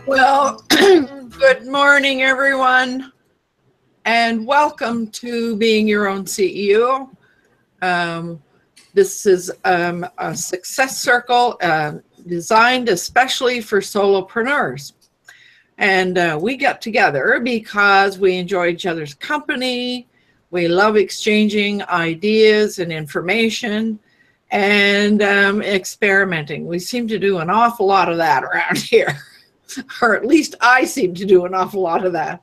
Well, good morning, everyone, and welcome to Being Your Own CEO. This is a success circle designed especially for solopreneurs. And we get together because we enjoy each other's company. We love exchanging ideas and information and experimenting. We seem to do an awful lot of that around here. Or at least I seem to do an awful lot of that.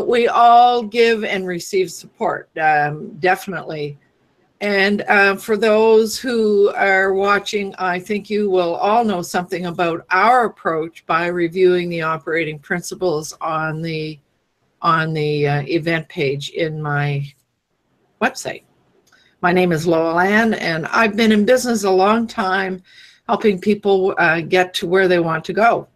We all give and receive support, definitely. And for those who are watching, I think you will all know something about our approach by reviewing the operating principles on the event page in my website. My name is Lowell Ann, and I've been in business a long time, helping people get to where they want to go.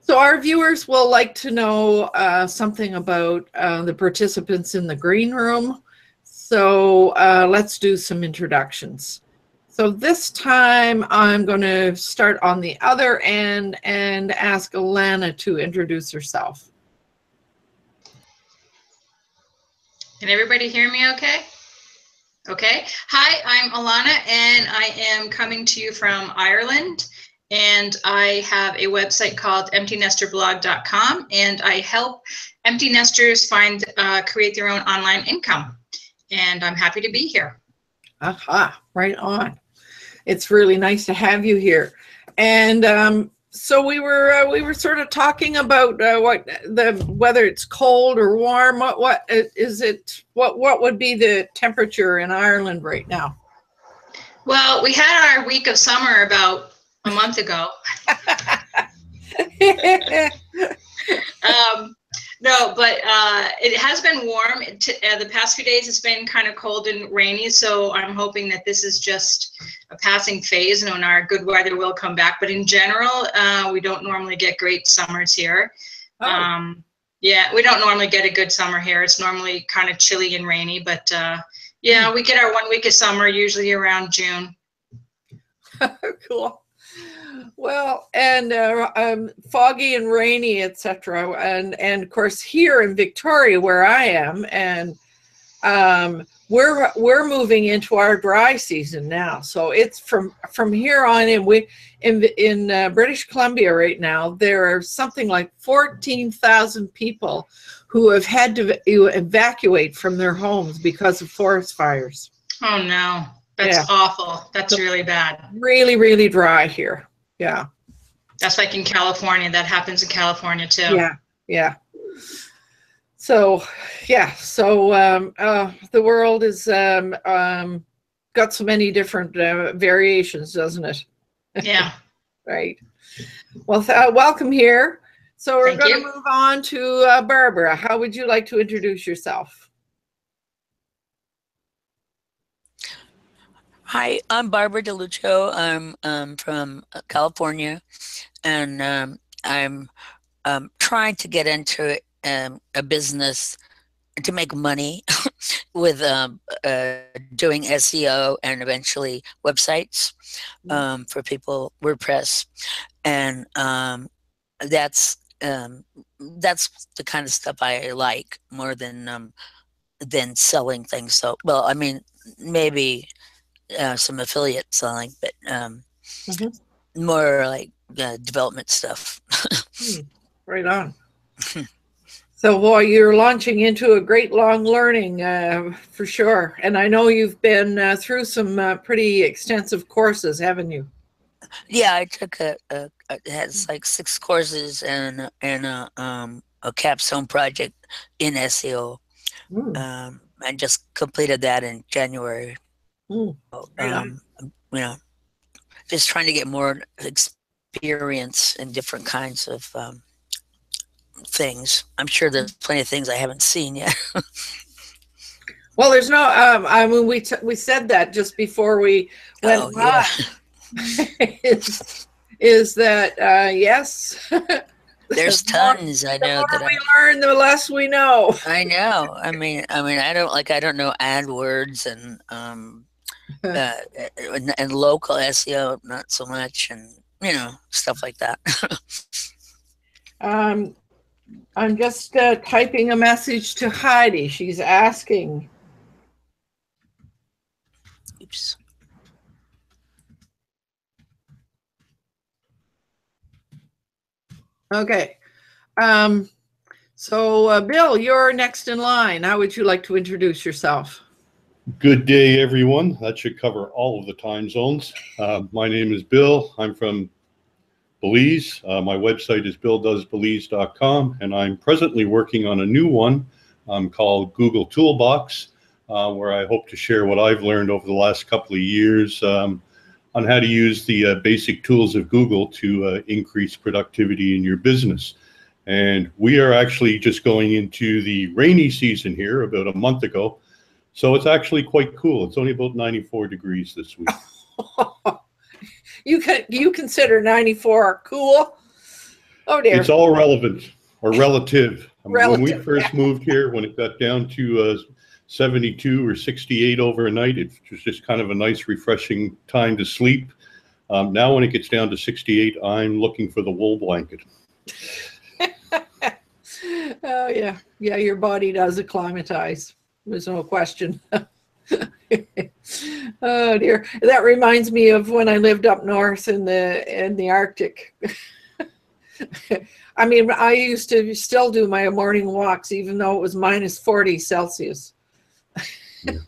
So our viewers will like to know something about the participants in the green room. So let's do some introductions. So this time I'm going to start on the other end and ask Alana to introduce herself. Can everybody hear me okay? Okay. Hi, I'm Alana, and I am coming to you from Ireland. And I have a website called emptynesterblog.com, and I help empty nesters create their own online income. And I'm happy to be here. Aha, right on. It's really nice to have you here. And so we were sort of talking about whether it's cold or warm. What is it? What would be the temperature in Ireland right now? Well, we had our week of summer about a month ago. No, but it has been warm. The past few days it's been kind of cold and rainy, so I'm hoping that this is just a passing phase, and our good weather will come back. But in general, we don't normally get great summers here. Oh. Yeah, we don't normally get a good summer here. It's normally kind of chilly and rainy, but yeah, we get our 1 week of summer usually around June. Cool. Well, and foggy and rainy, etc. And of course here in Victoria, where I am, and we're moving into our dry season now. So it's from here on in British Columbia right now, there are something like 14,000 people who have had to evacuate from their homes because of forest fires. Oh no, that's awful. That's really bad. Really, really dry here. Yeah. That's like in California. That happens in California too. Yeah. Yeah. So, yeah. So the world is got so many different variations, doesn't it? Yeah. Right. Well, welcome here. So we're going to move on to Barbara. How would you like to introduce yourself? Hi, I'm Barbara DeLuccio. I'm from California, and I'm trying to get into a business to make money with doing SEO and eventually websites for people, WordPress, and that's the kind of stuff I like more than selling things. So, well, I mean, maybe some affiliate selling, but more like development stuff. Right on. So, boy, you're launching into a great long learning for sure. And I know you've been through some pretty extensive courses, haven't you? Yeah, I took it has like 6 courses and a capstone project in SEO. Mm, I just completed that in January. mm, right on. You know, just trying to get more experience in different kinds of things. I'm sure there's plenty of things I haven't seen yet. Well, there's no. I mean, we said that just before we went Oh yeah, is that yes? there's tons I The know more that we learn, the less we know. I know. I don't know AdWords uh, and local SEO, not so much, and stuff like that. I'm just typing a message to Heidi. She's asking. Oops. Okay. So, Bill, you're next in line. How would you like to introduce yourself? Good day, everyone. That should cover all of the time zones. My name is Bill. I'm from Belize. My website is billdoesbelize.com, and I'm presently working on a new one called Google Toolbox, where I hope to share what I've learned over the last couple of years on how to use the basic tools of Google to increase productivity in your business. And we are actually just going into the rainy season here about a month ago. So it's actually quite cool. It's only about 94 degrees this week. You consider 94 cool? Oh dear. It's all relevant or relative. When we Relative, first moved here, when it got down to 72 or 68 overnight, it was just kind of a nice, refreshing time to sleep. Now when it gets down to 68, I'm looking for the wool blanket. Oh yeah. Yeah, your body does acclimatize. There's no question. Oh dear. That reminds me of when I lived up north in the Arctic. I mean, I used to still do my morning walks even though it was minus 40 Celsius. Yeah.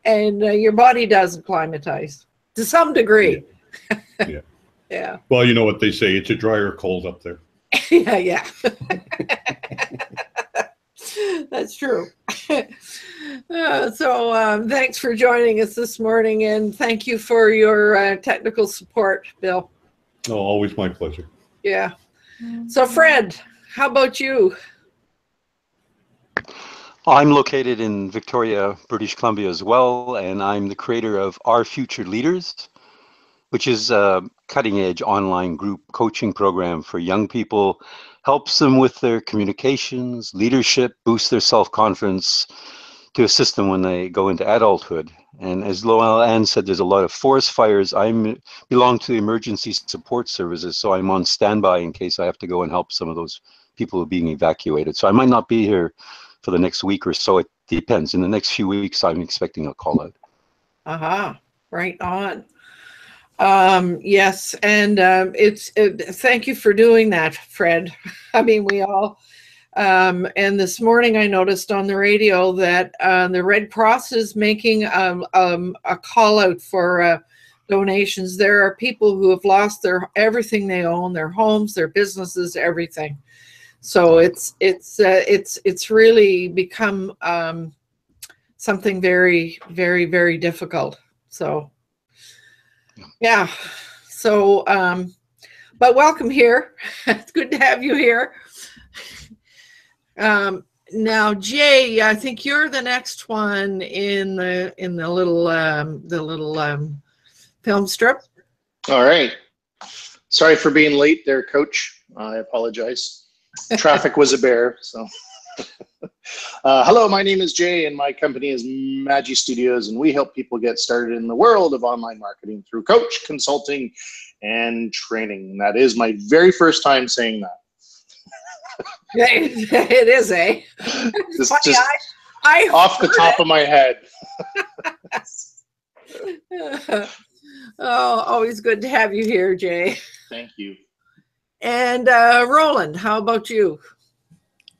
And your body does acclimatize to some degree. Yeah. Yeah. Well, you know what they say, it's a drier cold up there. Yeah. That's true. So thanks for joining us this morning, and thank you for your technical support, Bill. Oh, always my pleasure. Yeah. So Fred, how about you? I'm located in Victoria, British Columbia as well, and I'm the creator of Our Future Leaders, which is a cutting-edge online group coaching program for young people, helps them with their communications, leadership, boost their self-confidence to assist them when they go into adulthood. And as Loelle Ann said, there's a lot of forest fires. I belong to the emergency support services, so I'm on standby in case I have to go and help some of those people who are being evacuated. So I might not be here for the next week or so. It depends. In the next few weeks, I'm expecting a call out. Aha, right on. Yes, and thank you for doing that, Fred. I mean, we all, and this morning I noticed on the radio that the Red Cross is making a call out for donations. There are people who have lost everything they own, their homes, their businesses, everything. So it's really become something very, very, very difficult. So. Yeah. So, but welcome here. It's good to have you here. Now, Jay, I think you're the next one in the little film strip. All right. Sorry for being late there, Coach. I apologize. Traffic was a bear. So, hello, my name is Jay, and my company is Magi Studios, and we help people get started in the world of online marketing through coach, consulting, and training. That is my very first time saying that. It is, eh? Just I off the top of my head. Oh, always good to have you here, Jay. Thank you. And Roland, how about you?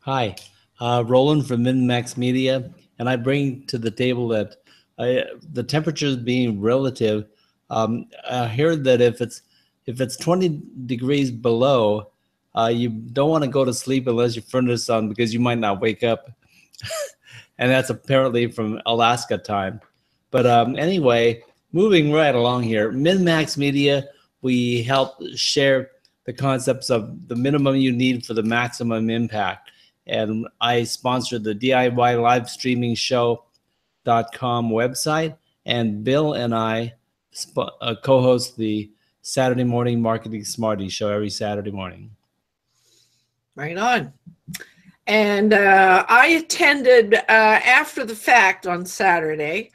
Hi, Roland from MinMax Media, and I bring to the table that the temperatures being relative. I heard that if it's 20 degrees below, you don't want to go to sleep unless your furnace is on, because you might not wake up. And that's apparently from Alaska time. But anyway, moving right along here, MinMax Media, we help share the concepts of the minimum you need for the maximum impact. And I sponsor the DIY live streaming show.com website, and Bill and I co-host the Saturday Morning Marketing Smarties show every Saturday morning. Right on. And I attended after the fact on Saturday,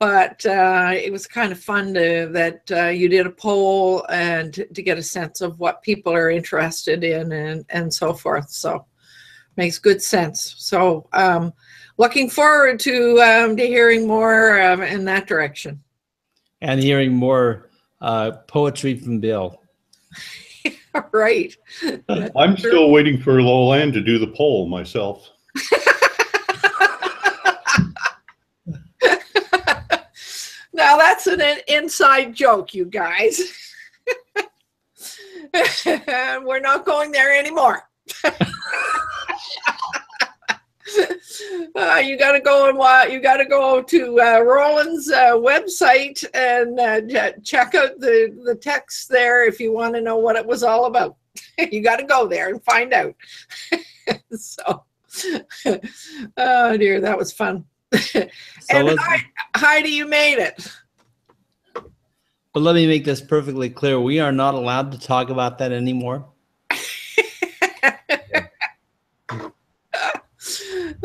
but it was kind of fun that you did a poll and to get a sense of what people are interested in and so forth. So makes good sense. So looking forward to hearing more in that direction. And hearing more poetry from Bill. Right. I'm still waiting for Lolan to do the poll myself. Now that's an inside joke, you guys. We're not going there anymore. You got to go to Roland's website and check out the text there if you want to know what it was all about. You got to go there and find out. So, oh dear, that was fun. And Heidi, you made it. But let me make this perfectly clear. We are not allowed to talk about that anymore.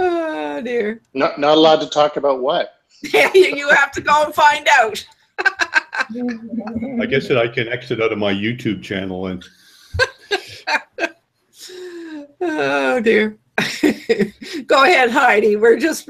Oh dear. Not allowed to talk about what? Yeah, you have to go and find out. I guess that I can exit out of my YouTube channel and. Oh dear. Go ahead, Heidi. We're just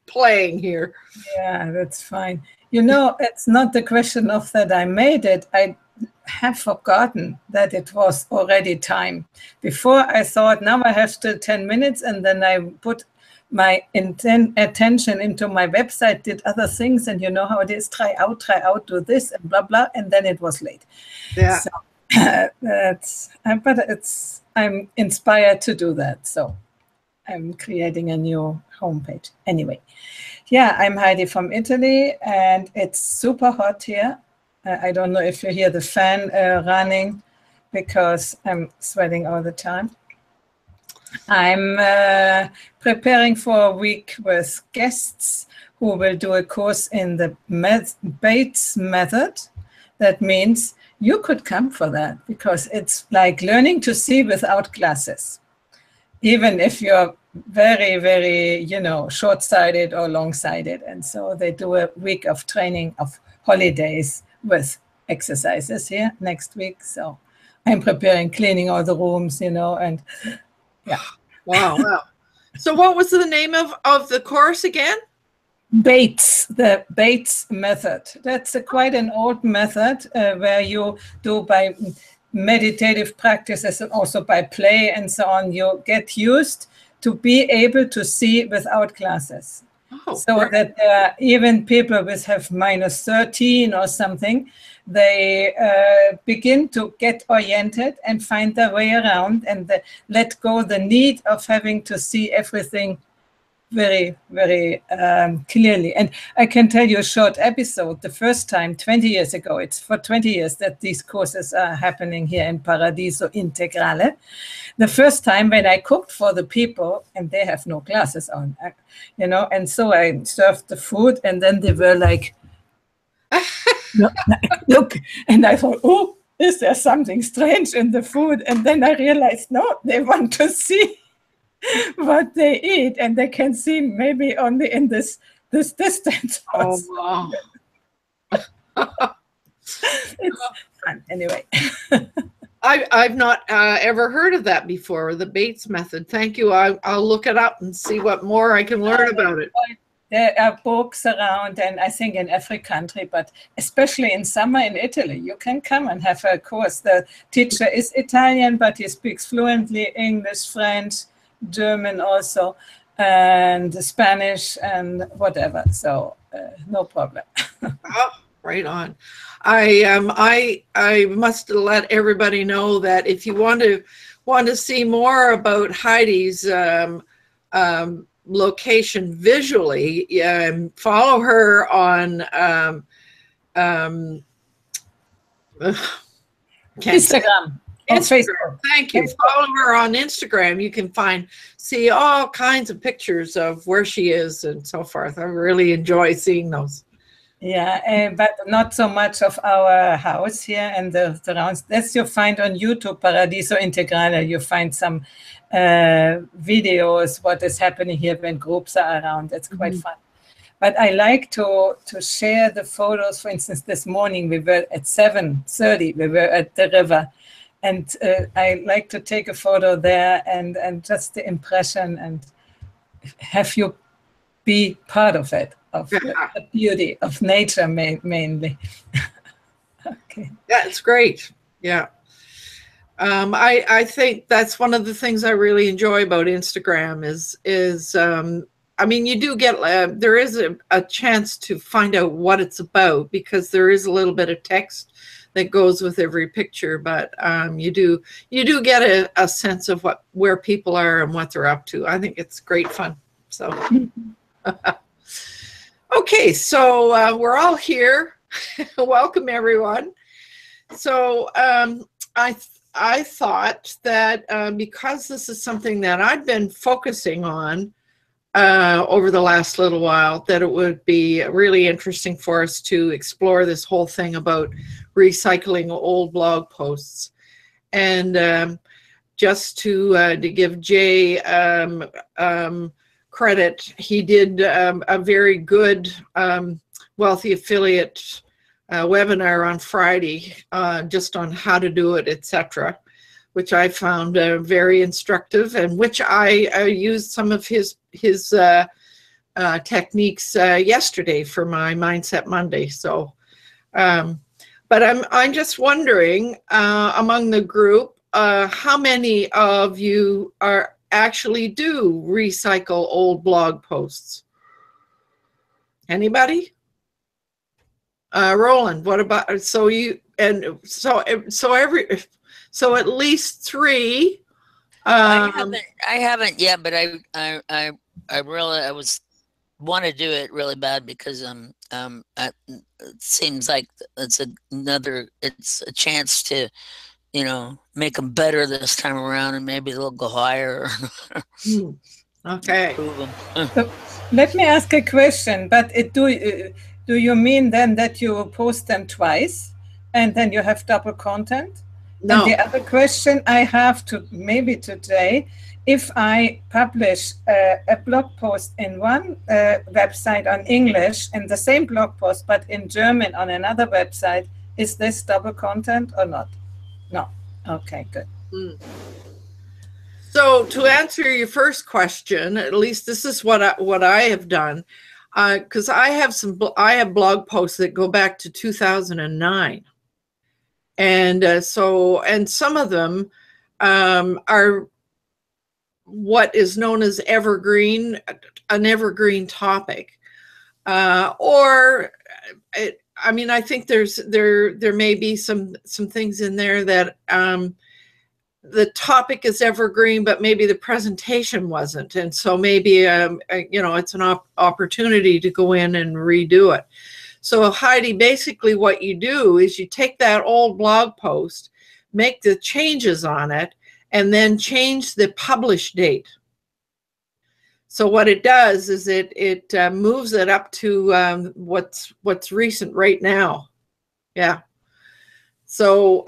playing here. Yeah, that's fine. You know, it's not the question of that I made it. I have forgotten that it was already time. Before I thought, now I have still 10 minutes, and then I put my attention into my website, did other things, and you know how it is, try out, do this, and blah, blah, and then it was late. Yeah. So, I'm inspired to do that, so I'm creating a new homepage. Anyway, yeah, I'm Heidi from Italy, and it's super hot here. I don't know if you hear the fan running because I'm sweating all the time. I'm preparing for a week with guests who will do a course in the Bates method. That means you could come for that because it's like learning to see without glasses. Even if you're very, very, short-sighted or long-sighted. And so they do a week of training of holidays with exercises here next week. So I'm preparing, cleaning all the rooms, and yeah. Wow. So what was the name of the course again? The Bates method. That's quite an old method where you do by meditative practices and also by play and so on. You get used to be able to see without glasses. Oh, so right. That even people with have -13 or something, they begin to get oriented and find their way around and let go the need of having to see everything very, very clearly. And I can tell you a short episode. The first time, 20 years ago, it's for 20 years that these courses are happening here in Paradiso Integrale. The first time when I cooked for the people, and they have no glasses on, and so I served the food, and then they were like, look, and I thought, oh, is there something strange in the food? And then I realized, no, they want to see what they eat, and they can see maybe only in this distance. Oh, wow. It's fun anyway. I've not ever heard of that before, the Bates method. Thank you. I'll look it up and see what more I can learn about it. There are books around, and I think in every country, but especially in summer in Italy, you can come and have a course. The teacher is Italian, but he speaks fluently English, French, German also, and Spanish and whatever. So no problem. Oh, right on. I must let everybody know that if you want to see more about Heidi's location visually, follow her on Instagram. Instagram. Thank you. Follow her on Instagram. You can see all kinds of pictures of where she is and so forth. I really enjoy seeing those. Yeah, but not so much of our house here and the surrounds. That's you find on YouTube, Paradiso Integrale. You find some videos, what is happening here when groups are around. It's quite fun. But I like to share the photos. For instance, this morning we were at 7:30. We were at the river. And I like to take a photo there and just the impression and have you be part of it, of the beauty of nature mainly. Okay. That's great. Yeah. I think that's one of the things I really enjoy about Instagram is I mean, you do get, there is a chance to find out what it's about because there is a little bit of text that goes with every picture, but you do get a sense of where people are and what they're up to. I think it's great fun. So, okay, so we're all here. Welcome everyone. So I thought that because this is something that I've been focusing on over the last little while, that it would be really interesting for us to explore this whole thing about recycling old blog posts. And just to give Jay credit, he did a very good wealthy affiliate webinar on Friday just on how to do it, etc., which I found very instructive, and which I used some of his techniques yesterday for my Mindset Monday. So, but I'm just wondering among the group, how many of you actually do recycle old blog posts? Anybody? Roland, what about, so at least 3. I haven't yet, but I want to do it really bad because it seems like it's a chance to, make them better this time around, and maybe they'll go higher. Okay. So let me ask a question. But do you mean then that you post them twice, and then you have double content? No. And the other question I have maybe today, if I publish a blog post in one website on English and the same blog post but in German on another website, is this double content or not? No. Okay, good. So to answer your first question, at least this is what I have done, because I have blog posts that go back to 2009. And some of them are what is known as evergreen, an evergreen topic, I think there may be some things in there that the topic is evergreen, but maybe the presentation wasn't, and so maybe it's an opportunity to go in and redo it. So Heidi, basically what you do is you take that old blog post, make the changes on it, and then change the publish date. So what it does is it moves it up to what's recent right now. Yeah. So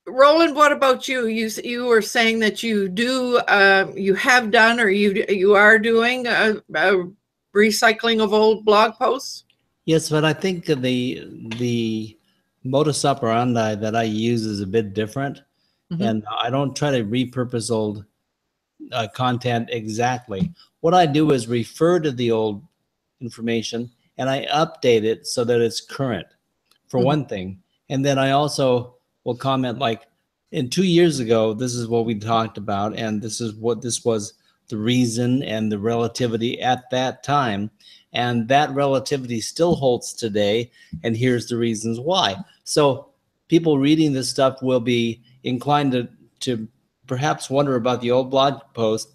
Roland, what about you? You were saying that you have done, or you are doing recycling of old blog posts? Yes, but I think the modus operandi that I use is a bit different. And I don't try to repurpose old content exactly. What I do is refer to the old information and I update it so that it's current, for one thing. And then I also will comment like, in 2 years ago, this is what we talked about, and this was the reason and the relativity at that time. And that relativity still holds today, and here's the reasons why. So people reading this stuff will be inclined to perhaps wonder about the old blog post,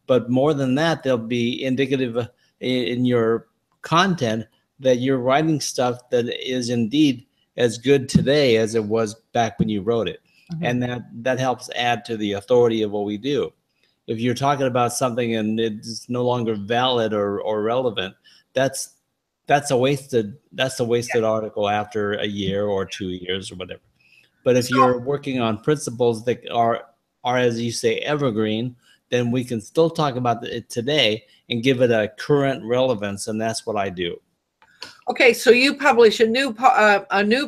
but more than that, they'll be indicative in your content that you're writing stuff that is indeed as good today as it was back when you wrote it. And that helps add to the authority of what we do. If you're talking about something and it's no longer valid or relevant, that's a wasted article after a year or 2 years or whatever. But if you're working on principles that are as you say evergreen, then we can still talk about it today and give it a current relevance, and that's what I do. Okay, so you publish a new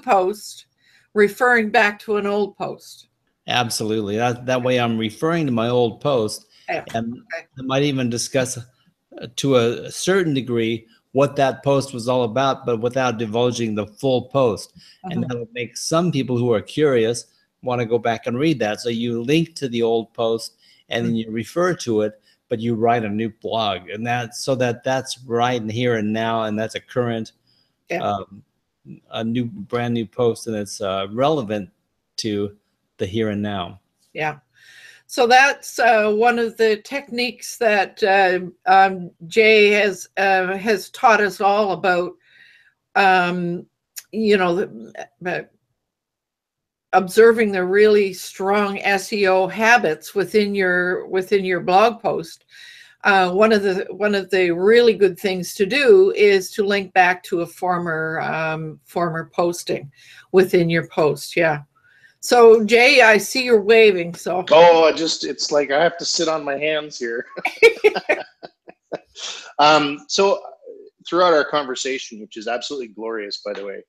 post referring back to an old post. Absolutely. That way I'm referring to my old post, and I might even discuss to a certain degree what that post was all about, but without divulging the full post. And that'll make some people who are curious want to go back and read that. So you link to the old post and then you refer to it, but you write a new blog, and that's right in here and now, and that's a current brand new post, and it's relevant to the here and now. Yeah. So that's one of the techniques that Jay has taught us all about, observing the really strong SEO habits within your blog post. One of the really good things to do is to link back to a former posting within your post. Yeah. So Jay, I see you're waving. So it's like I have to sit on my hands here. So throughout our conversation, which is absolutely glorious, by the way,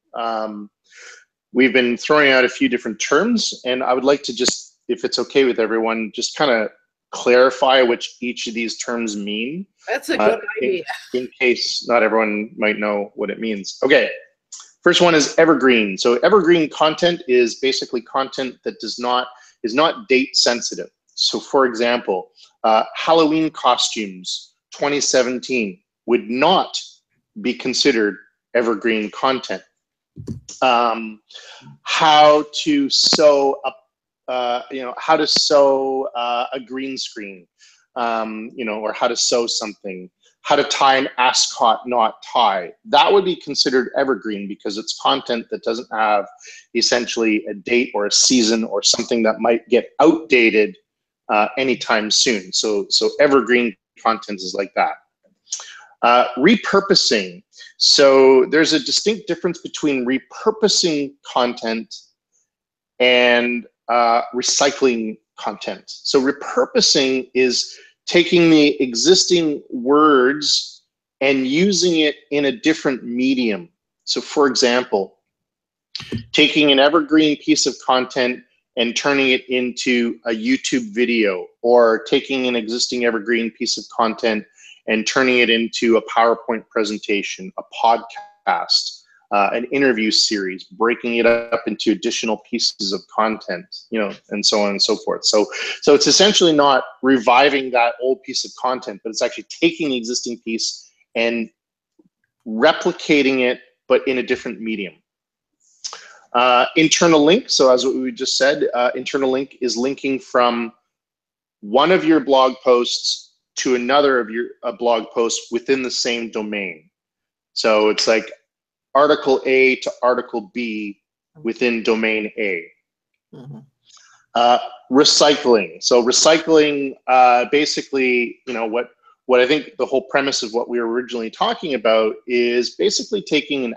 we've been throwing out a few different terms, and I would like to just, if it's okay with everyone, just kind of clarify which each of these terms mean. That's a good idea. In case not everyone might know what it means. Okay. First one is evergreen. So evergreen content is basically content that is not date sensitive. So for example, Halloween costumes 2017 would not be considered evergreen content. How to sew a green screen, or how to sew something. How to tie an ascot knot tie. That would be considered evergreen because it's content that doesn't have essentially a date or a season or something that might get outdated anytime soon. So evergreen content is like that. Repurposing. So there's a distinct difference between repurposing content and recycling content. So repurposing is taking the existing words and using it in a different medium. So for example, taking an evergreen piece of content and turning it into a YouTube video, or taking an existing evergreen piece of content and turning it into a PowerPoint presentation, a podcast, an interview series, breaking it up into additional pieces of content, and so on and so forth. So it's essentially not reviving that old piece of content, but it's actually taking the existing piece and replicating it, but in a different medium. Internal link. So as what we just said, internal link is linking from one of your blog posts to another of your blog posts within the same domain. So it's like article A to article B within domain A. Recycling. So recycling, basically, what I think the whole premise of what we were originally talking about is basically taking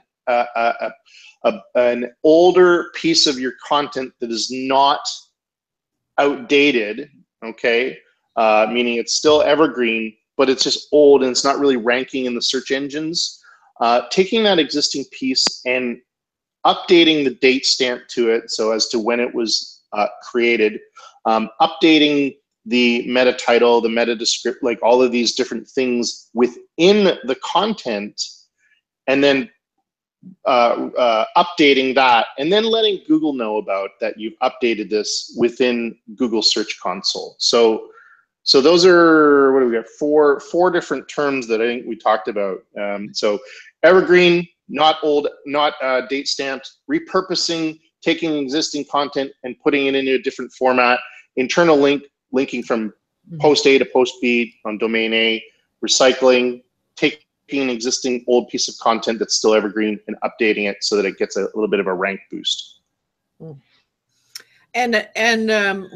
an older piece of your content that is not outdated, okay, meaning it's still evergreen, but it's just old and it's not really ranking in the search engines. Taking that existing piece and updating the date stamp to it, so as to when it was created, updating the meta title, the meta descript, like all of these different things within the content, and then updating that, and then letting Google know about that you've updated this within Google Search Console. So those are, what do we got? Four different terms that I think we talked about. So evergreen, not old, not date stamped, repurposing, taking existing content and putting it into a different format, internal linking from post A to post B on domain A, recycling, taking an existing old piece of content that's still evergreen and updating it so that it gets a little bit of a rank boost. And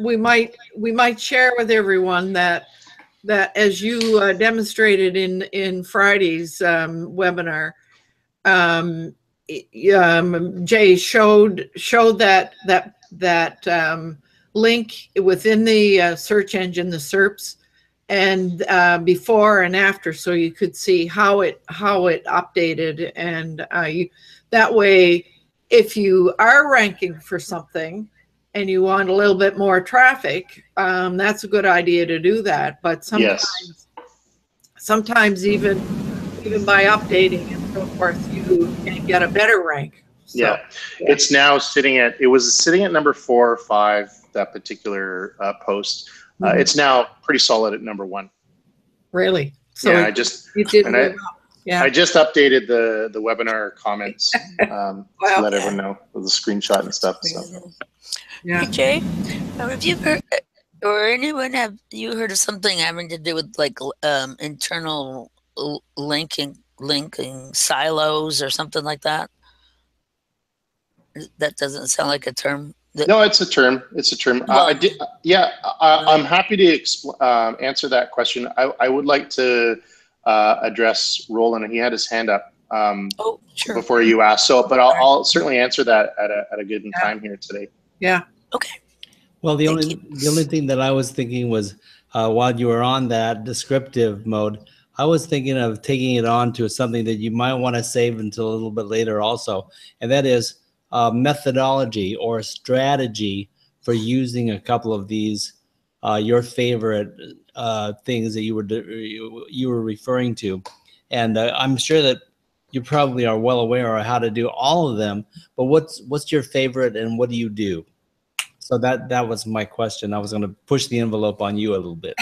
we might share with everyone that as you demonstrated in Friday's webinar, Jay showed that link within the search engine, the SERPs, and before and after, so you could see how it updated, and that way, if you are ranking for something and you want a little bit more traffic, that's a good idea to do that. But sometimes even by updating and so forth, you can get a better rank. So, yeah, it's now sitting at, it was sitting at number 4 or 5, that particular post. It's now pretty solid at number 1. Really? So yeah, I just updated the webinar comments to let everyone know with the screenshot and stuff. So. Yeah. Hey, Jay, have you heard, or anyone have you heard of something having to do with like internal linking silos or something like that? That doesn't sound like a term. No, it's a term. It's a term. Well, I'm happy to answer that question. I would like to address Roland, and he had his hand up sure. before you asked. So, but I'll certainly answer that at a good time here today. Yeah. Okay. Well, the only thing that I was thinking was while you were on that descriptive mode, I was thinking of taking it on to something that you might want to save until a little bit later also, and that is methodology or strategy for using a couple of these your favorite things that you were referring to, and I'm sure that you probably are well aware of how to do all of them. But what's your favorite, and what do you do? So that was my question. I was going to push the envelope on you a little bit.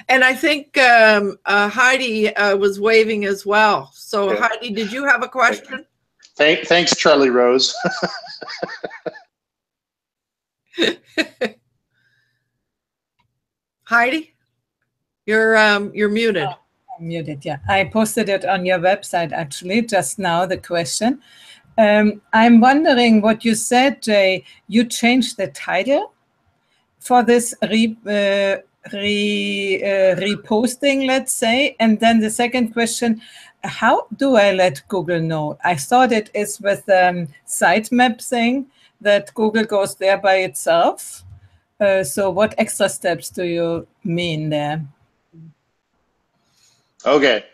And I think Heidi was waving as well. So yeah. Heidi, did you have a question? Thanks, Charlie Rose. Heidi, you're muted. I'm muted, yeah. I posted it on your website actually just now, the question. I'm wondering what you said, Jay. You changed the title for this reposting, let's say. And then the second question, how do I let Google know? I thought it is with sitemap thing that Google goes there by itself. So what extra steps do you mean there? Okay.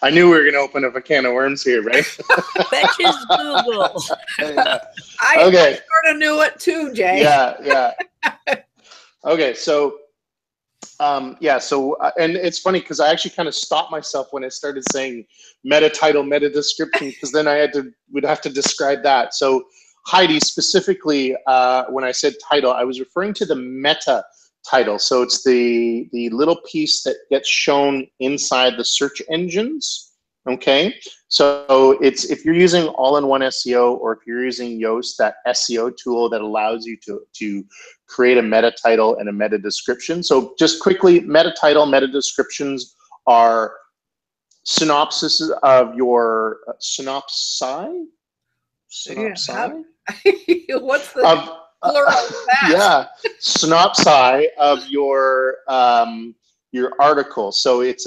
I knew we were going to open up a can of worms here, right? Betches Google. I sort of knew it too, Jay. Yeah. Okay, so and it's funny because I actually kind of stopped myself when I started saying meta title, meta description, because then would have to describe that. So Heidi, specifically, when I said title, I was referring to the meta title. So it's the little piece that gets shown inside the search engines. Okay, so it's if you're using all-in-one SEO, or if you're using Yoast, that SEO tool that allows you to create a meta title and a meta description. So just quickly, meta title, meta descriptions are synopsis of your synopsi. What's the plural of that? Yeah, synopsi of your article. So it's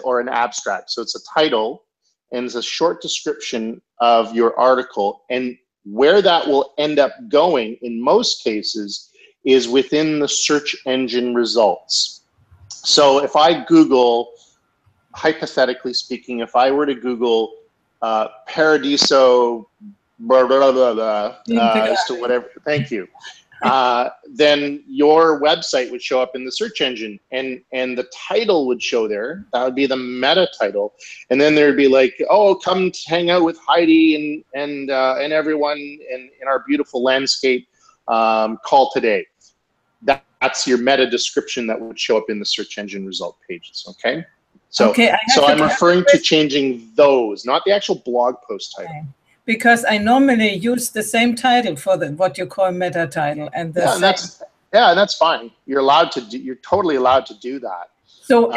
or an abstract. So it's a title and it's a short description of your article, and where that will end up going in most cases is within the search engine results. So if I Google, hypothetically speaking, if I were to Google Paradiso blah blah blah blah as to whatever, thank you. then your website would show up in the search engine, and the title would show there. That would be the meta title, and then there'd be like, oh, come hang out with Heidi and everyone in our beautiful landscape. Call today. That's your meta description that would show up in the search engine result pages. Okay. So, okay, so I'm referring to changing those, not the actual blog post title. Okay. Because I normally use the same title for what you call meta title, and that's fine. You're allowed to do. You're totally allowed to do that. So,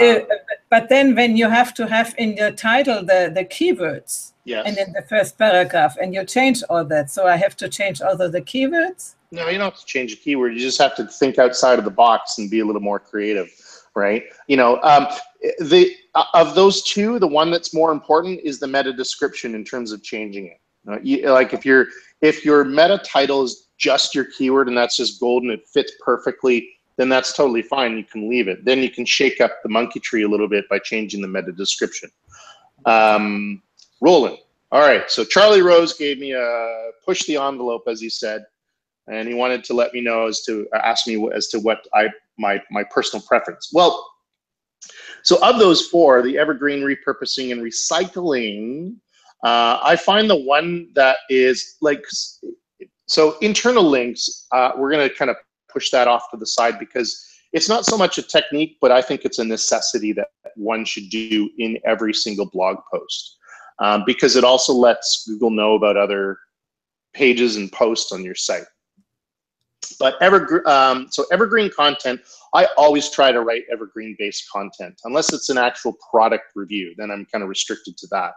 but then when you have to have in your title the keywords, yes, and in the first paragraph, and you change all that, so I have to change all of the keywords. No, you don't have to change a keyword. You just have to think outside of the box and be a little more creative, right? You know, of those two, the one that's more important is the meta description in terms of changing it. Like if your meta title is just your keyword and that's just gold and it fits perfectly, then that's totally fine. You can leave it. Then you can shake up the monkey tree a little bit by changing the meta description. Roland. All right. So Charlie Rose gave me a push the envelope, as he said. And he wanted to let me know ask me as to what my personal preference. Well, so of those four, the evergreen, repurposing, and recycling, I find the one that is like, so internal links, we're going to kind of push that off to the side because it's not so much a technique, but I think it's a necessity that one should do in every single blog post because it also lets Google know about other pages and posts on your site. But evergreen content, I always try to write evergreen-based content, unless it's an actual product review. Then I'm kind of restricted to that.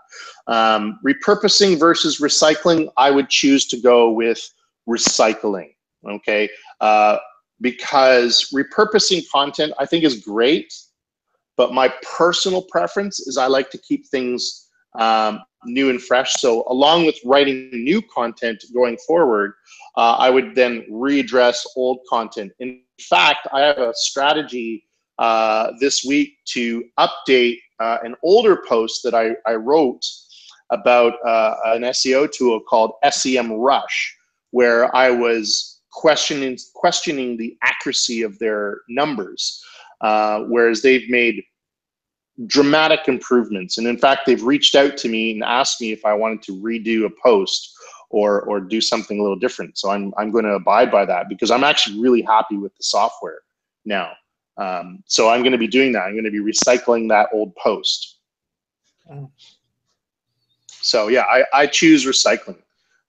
Repurposing versus recycling, I would choose to go with recycling, okay? Because repurposing content, I think, is great, but my personal preference is I like to keep things new and fresh. So along with writing new content going forward, I would then readdress old content. In fact, I have a strategy this week to update an older post that I wrote about an SEO tool called SEM Rush, where I was questioning the accuracy of their numbers, whereas they've made dramatic improvements. And in fact, they've reached out to me and asked me if I wanted to redo a post or do something a little different. So I'm going to abide by that because I'm actually really happy with the software now. So I'm going to be doing that. I'm going to be recycling that old post. So yeah, I choose recycling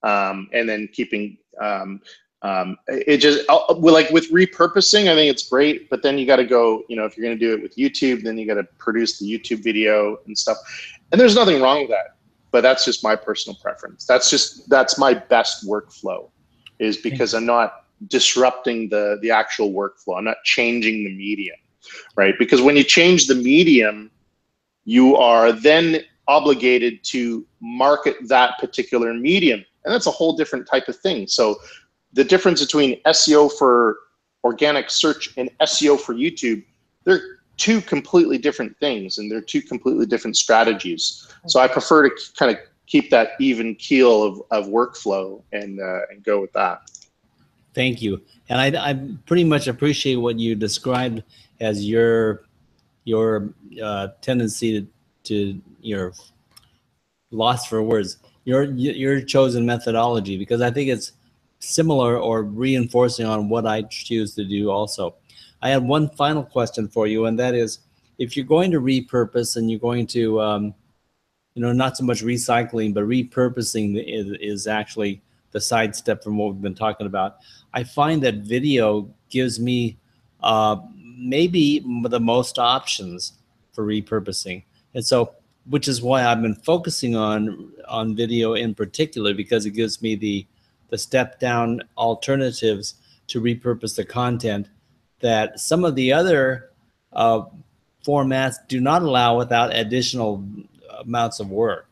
and then keeping it just like with repurposing, I think it's great, but then you got to go, you know, if you're going to do it with YouTube, then you got to produce the YouTube video and stuff. And there's nothing wrong with that, but that's just my personal preference. That's my best workflow, is because I'm not disrupting the actual workflow. I'm not changing the medium, right? Because when you change the medium, you are then obligated to market that particular medium. And that's a whole different type of thing. So the difference between SEO for organic search and SEO for YouTube, they're two completely different things, and they're two completely different strategies. So I prefer to kind of keep that even keel of workflow and go with that. Thank you. And I pretty much appreciate what you described as your tendency to your loss for words, your chosen methodology, because I think it's similar or reinforcing on what I choose to do also. I have one final question for you, and that is, if you're going to repurpose and you're going to, not so much recycling, but repurposing is actually the sidestep from what we've been talking about. I find that video gives me maybe the most options for repurposing. And so, which is why I've been focusing on video in particular, because it gives me the step down alternatives to repurpose the content that some of the other formats do not allow without additional amounts of work.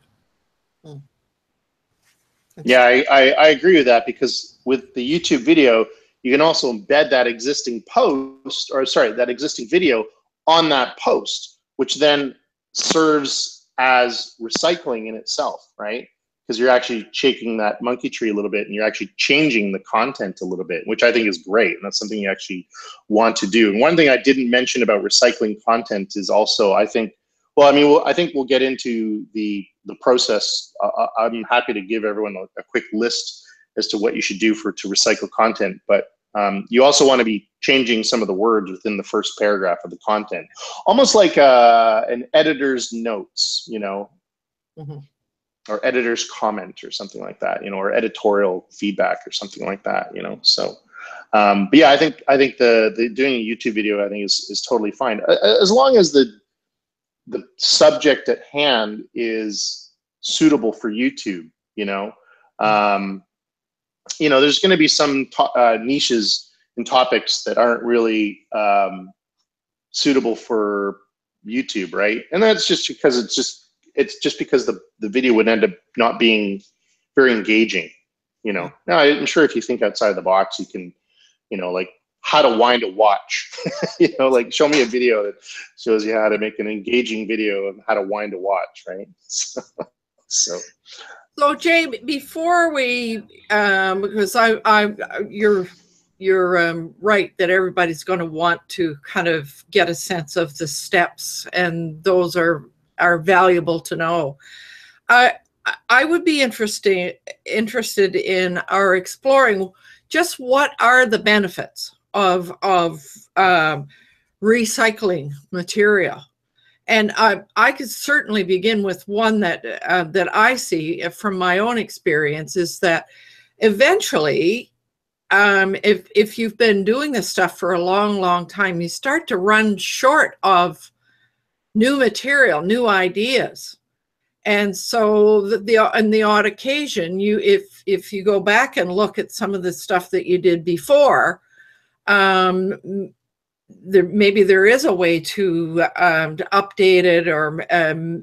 Yeah, I agree with that, because with the YouTube video, you can also embed that existing that existing video on that post, which then serves as recycling in itself, right? because you're actually shaking that monkey tree a little bit, and you're actually changing the content a little bit, which I think is great. And that's something you actually want to do. And one thing I didn't mention about recycling content is also, I think, well, I mean, I think we'll get into the process. I'm happy to give everyone a quick list as to what you should do to recycle content. But you also want to be changing some of the words within the first paragraph of the content, almost like an editor's notes, you know, or editor's comment or something like that, you know, or editorial feedback or something like that, you know. So, but yeah, I think the doing a YouTube video, I think is totally fine, as long as the subject at hand is suitable for YouTube, you know. You know, there's going to be some niches and topics that aren't really suitable for YouTube, right? And that's just because it's just because the video would end up not being very engaging, you know. Now, I'm sure if you think outside the box, you can, you know, like how to wind a watch, you know, like show me a video that shows you how to make an engaging video of how to wind a watch, right? So Jay, before we, because you're right that everybody's going to want to kind of get a sense of the steps, and those are valuable to know. I would be interested in our exploring just what are the benefits of recycling material. And I could certainly begin with one that I see from my own experience, is that eventually, if you've been doing this stuff for a long, long time, you start to run short of new material, new ideas. And so on the odd occasion, if you go back and look at some of the stuff that you did before, maybe there is a way to update it or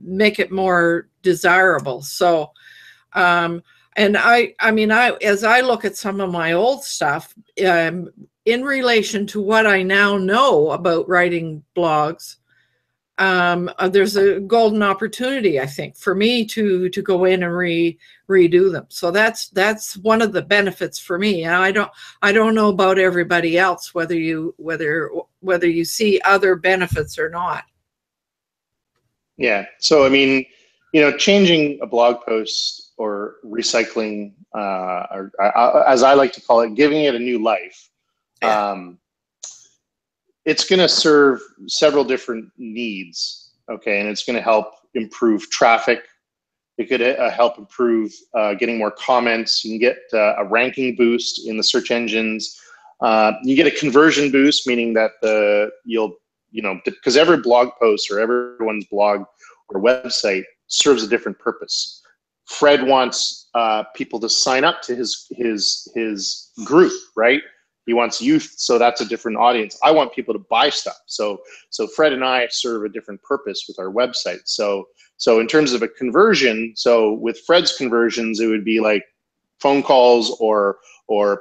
make it more desirable. So, and I mean, as I look at some of my old stuff, in relation to what I now know about writing blogs, there's a golden opportunity, I think, for me to go in and redo them. So that's one of the benefits for me. And I don't know about everybody else, whether you see other benefits or not. Yeah. So I mean, you know, changing a blog post or recycling, or as I like to call it, giving it a new life. Yeah. It's going to serve several different needs, okay? And it's going to help improve traffic. It could help improve getting more comments. You can get a ranking boost in the search engines. You get a conversion boost, meaning that you know, because every blog post or everyone's blog or website serves a different purpose. Fred wants people to sign up to his group, right? He wants youth, so that's a different audience. I want people to buy stuff. So Fred and I serve a different purpose with our website. So in terms of a conversion, so with Fred's conversions, it would be like phone calls or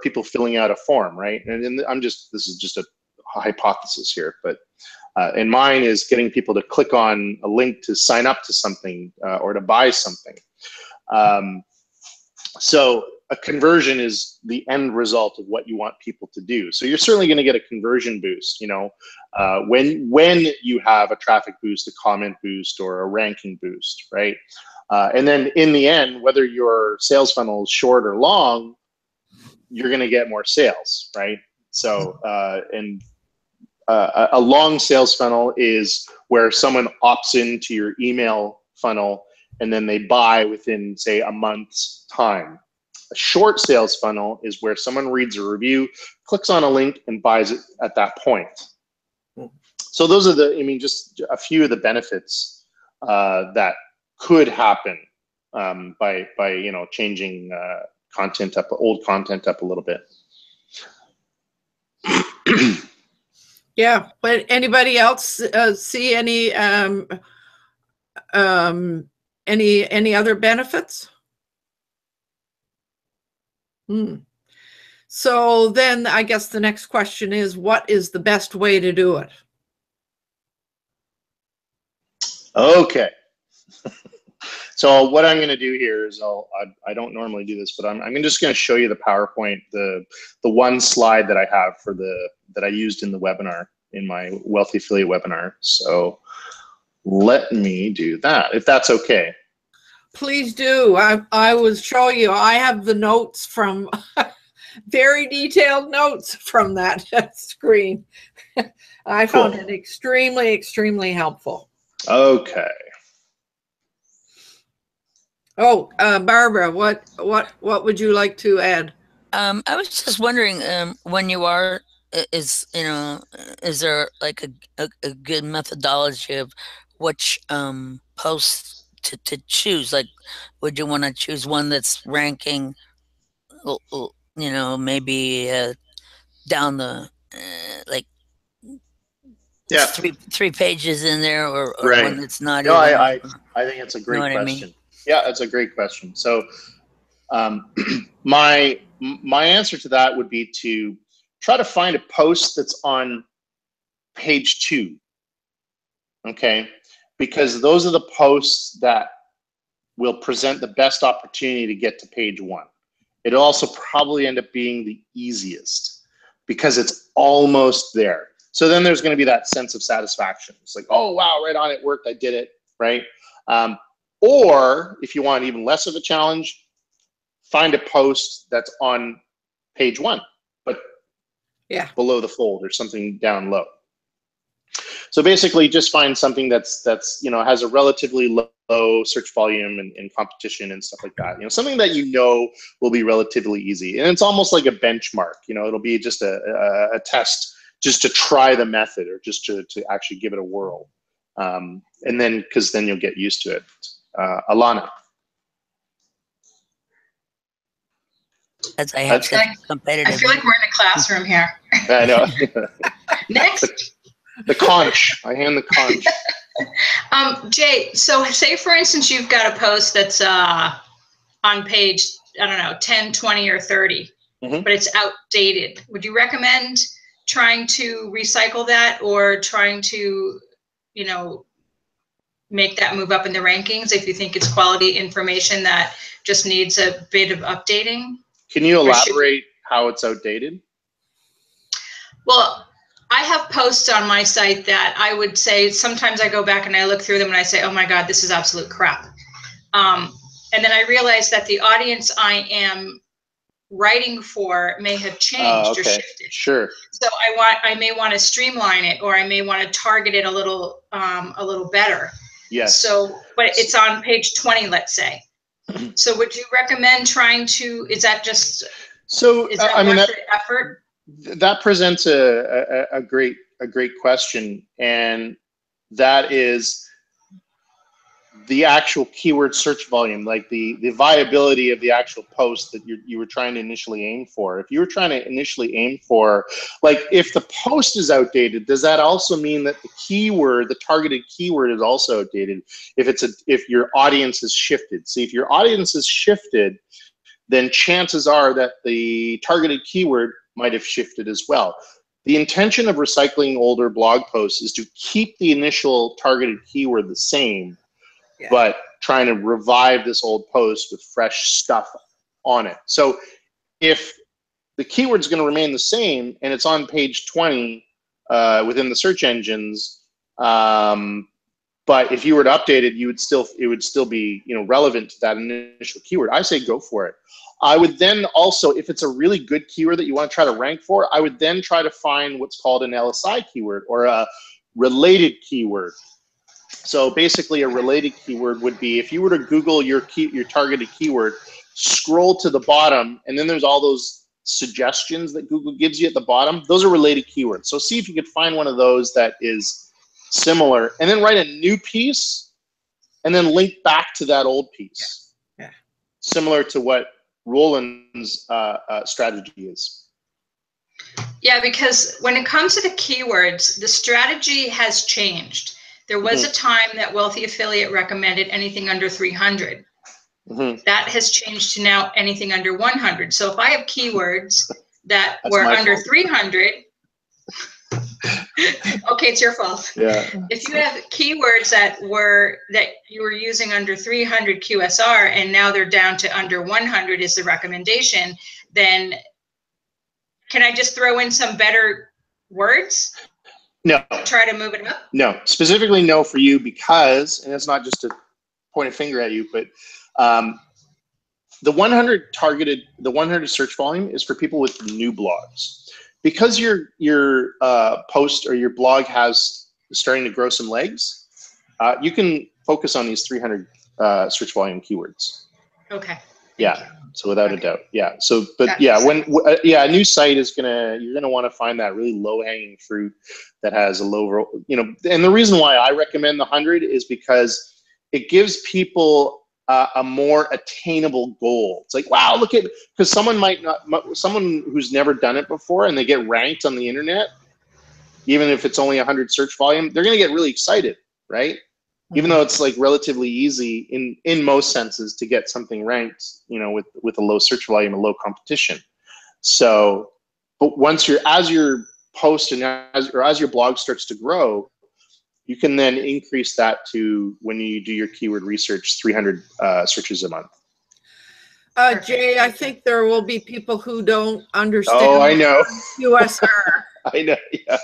people filling out a form, right? And this is just a hypothesis here, but and mine is getting people to click on a link to sign up to something or to buy something. So a conversion is the end result of what you want people to do. So you're certainly going to get a conversion boost, you know, when you have a traffic boost, a comment boost, or a ranking boost, right? And then in the end, whether your sales funnel is short or long, you're going to get more sales, right? So a long sales funnel is where someone opts into your email funnel and then they buy within, say, a month's time. A short sales funnel is where someone reads a review, clicks on a link, and buys it at that point. So those are just a few of the benefits that could happen by you know, changing old content up a little bit. Yeah, but anybody else see any other benefits? So then I guess the next question is, what is the best way to do it? Okay. So what I'm going to do here is I don't normally do this, but I'm just going to show you the PowerPoint, the one slide that I have for that I used in the webinar, in my Wealthy Affiliate webinar. So let me do that, if that's okay. Please do. I was showing you, I have the notes from, very detailed notes from that screen. I found it extremely, extremely helpful. Okay. Oh, Barbara, what would you like to add? I was just wondering, when you are, is there like a good methodology of which posts to choose? Like, would you want to choose one that's ranking, maybe down the like Yeah, three pages in there, or right. one that's not No, even? I think it's a great what question. I mean? Yeah, it's a great question. So my answer to that would be to try to find a post that's on page 2. Okay, because those are the posts that will present the best opportunity to get to page 1. It'll also probably end up being the easiest because it's almost there. So then there's going to be that sense of satisfaction. It's like, oh, wow, right on, it worked, I did it, right? Or if you want even less of a challenge, find a post that's on page 1, but below the fold or something down low. So basically just find something that's has a relatively low search volume and competition and stuff like that. Something that will be relatively easy. And it's almost like a benchmark. It'll be just a test just to try the method, or just to actually give it a whirl. And then, because then you'll get used to it. Alana. As I have such competitive. I feel like we're in a classroom here. I know. Next. The conch. I hand the conch. Jay, so say for instance you've got a post that's on page, I don't know, 10, 20, or 30, but it's outdated. Would you recommend trying to recycle that, or trying to, make that move up in the rankings if you think it's quality information that just needs a bit of updating? Can you elaborate how it's outdated? Well, I have posts on my site that I would say sometimes I go back and I look through them and I say, oh my God, this is absolute crap. And then I realize that the audience I am writing for may have changed or shifted. Sure. So I may want to streamline it, or I may want to target it a little better. Yes. So, but it's on page 20, let's say. So would you recommend trying to, is that just, so is that I mean, worth the effort? That presents a great question, and that is the actual keyword search volume, like the viability of the actual post that you were trying to initially aim for. If you were trying to initially aim for, like, if the post is outdated, does that also mean that the keyword, the targeted keyword, is also outdated? If your audience has shifted. See, if your audience has shifted, then chances are that the targeted keyword might have shifted as well. The intention of recycling older blog posts is to keep the initial targeted keyword the same, but trying to revive this old post with fresh stuff on it. So if the keyword's going to remain the same and it's on page 20 within the search engines, but if you were to update it, it would still be relevant to that initial keyword. I say go for it. I would then also, if it's a really good keyword that you want to try to rank for, I would then try to find what's called an LSI keyword, or a related keyword. So basically a related keyword would be, if you were to Google your targeted keyword, scroll to the bottom, and then there's all those suggestions that Google gives you at the bottom. Those are related keywords. So see if you could find one of those that is similar, and then write a new piece and then link back to that old piece. Yeah. Similar to what Roland's strategy is. Yeah, because when it comes to the keywords, the strategy has changed. There was a time that Wealthy Affiliate recommended anything under 300. That has changed to now anything under 100. So if I have keywords that were under 300, Okay, it's your fault. Yeah. If you have keywords that you were using under 300 QSR and now they're down to under 100 is the recommendation, then can I just throw in some better words? No. Try to move it up? No. Specifically no for you because, and it's not just to point a finger at you, but the 100 search volume is for people with new blogs. Because your post or your blog is starting to grow some legs, you can focus on these 300 search volume keywords. Okay. Yeah. So without a doubt, yeah. So, but That yeah, makes a new site is you're gonna want to find that really low hanging fruit that has a low, and the reason why I recommend the 100 is because it gives people a more attainable goal. It's like, wow, look at, because someone who's never done it before and they get ranked on the internet, even if it's only 100 search volume, they're gonna get really excited, right? Even though it's like relatively easy in most senses to get something ranked, with a low search volume, a low competition. So, but as your post and as your blog starts to grow, you can then increase that to, when you do your keyword research, 300 searches a month. Jay, I think there will be people who don't understand. Oh, I know. QSR. I know. Yeah.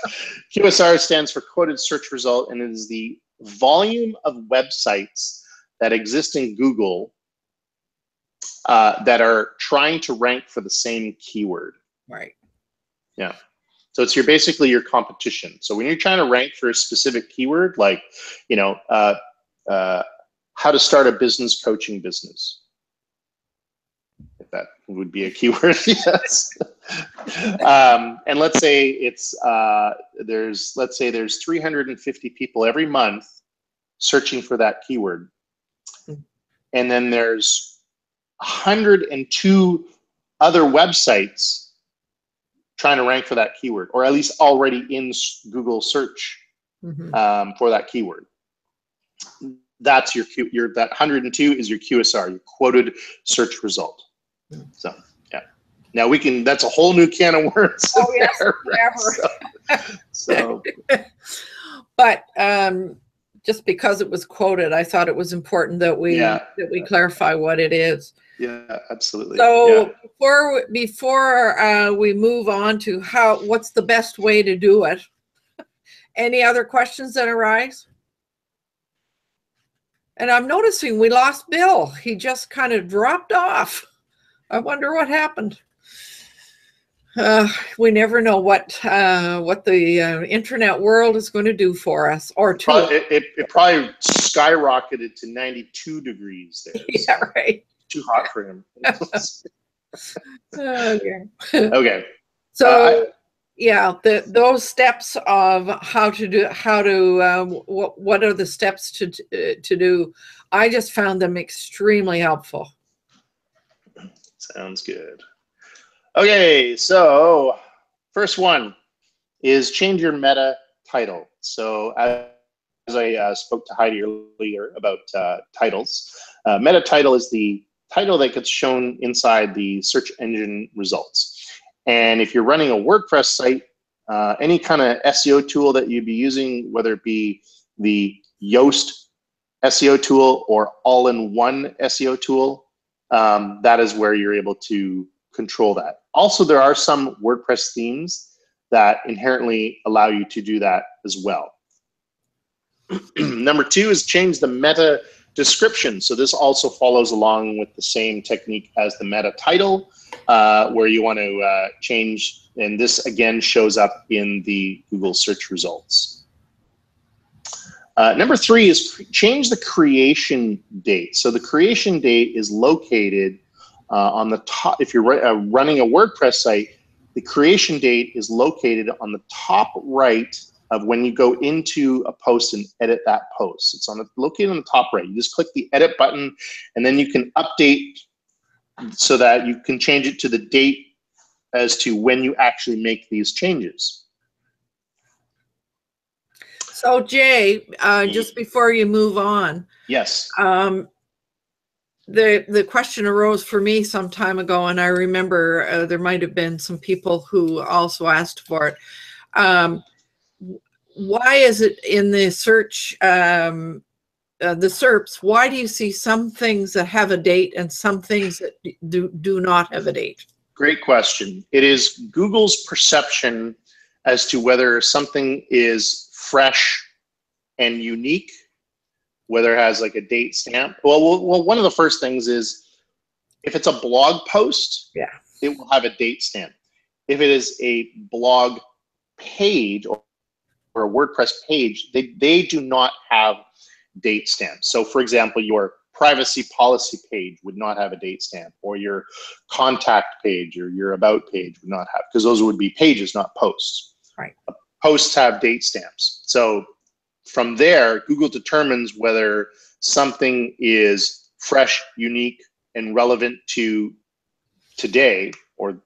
QSR stands for quoted search result, and it is the volume of websites that exist in Google that are trying to rank for the same keyword. Right. Yeah. So it's basically your competition. So when you're trying to rank for a specific keyword, like, how to start a business coaching business, if that would be a keyword, yes. And let's say there's 350 people every month searching for that keyword. And then there's 102 other websites trying to rank for that keyword, or at least already in Google search for that keyword. That's that 102 is your QSR, your quoted search result. So, yeah. Now that's a whole new can of worms. Oh, yes, there, so. But just because it was quoted, I thought it was important that we clarify what it is. Yeah, absolutely. So before we move on to what's the best way to do it, any other questions that arise? And I'm noticing we lost Bill. He just kind of dropped off. I wonder what happened. We never know what the internet world is going to do for us, or to it probably skyrocketed to 92 degrees there. Yeah, so right. Too hot for him. Okay. Okay. So those steps of what are the steps to do? I just found them extremely helpful. Sounds good. Okay, so first one is change your meta title. So as I spoke to Heidi earlier about titles, meta title is the title that gets shown inside the search engine results. And if you're running a WordPress site, any kind of SEO tool that you'd be using, whether it be the Yoast SEO tool or all-in-one SEO tool, that is where you're able to control that. Also, there are some WordPress themes that inherently allow you to do that as well. Number two is change the meta description. So this also follows along with the same technique as the meta title, where you want to change, and this again shows up in the Google search results. Number three is change the creation date. So the creation date is located on the top. If you're running a WordPress site, the creation date is located on the top right of when you go into a post and edit that post. It's located on the top right. You just click the edit button, and then you can update so that you can change it to the date as to when you actually make these changes. So Jay, just before you move on. Yes. The question arose for me some time ago, and I remember there might have been some people who also asked for it. why is it in the search, the SERPs, why do you see some things that have a date and some things that do not have a date? Great question. It is Google's perception as to whether something is fresh and unique, whether it has like a date stamp. Well, one of the first things is if it's a blog post, yeah, it will have a date stamp. If it is a blog page or a WordPress page, they do not have date stamps. So for example, your privacy policy page would not have a date stamp, or your contact page or your about page would not have, because those would be pages, not posts. Right. Posts have date stamps. So from there, Google determines whether something is fresh, unique, and relevant to today, or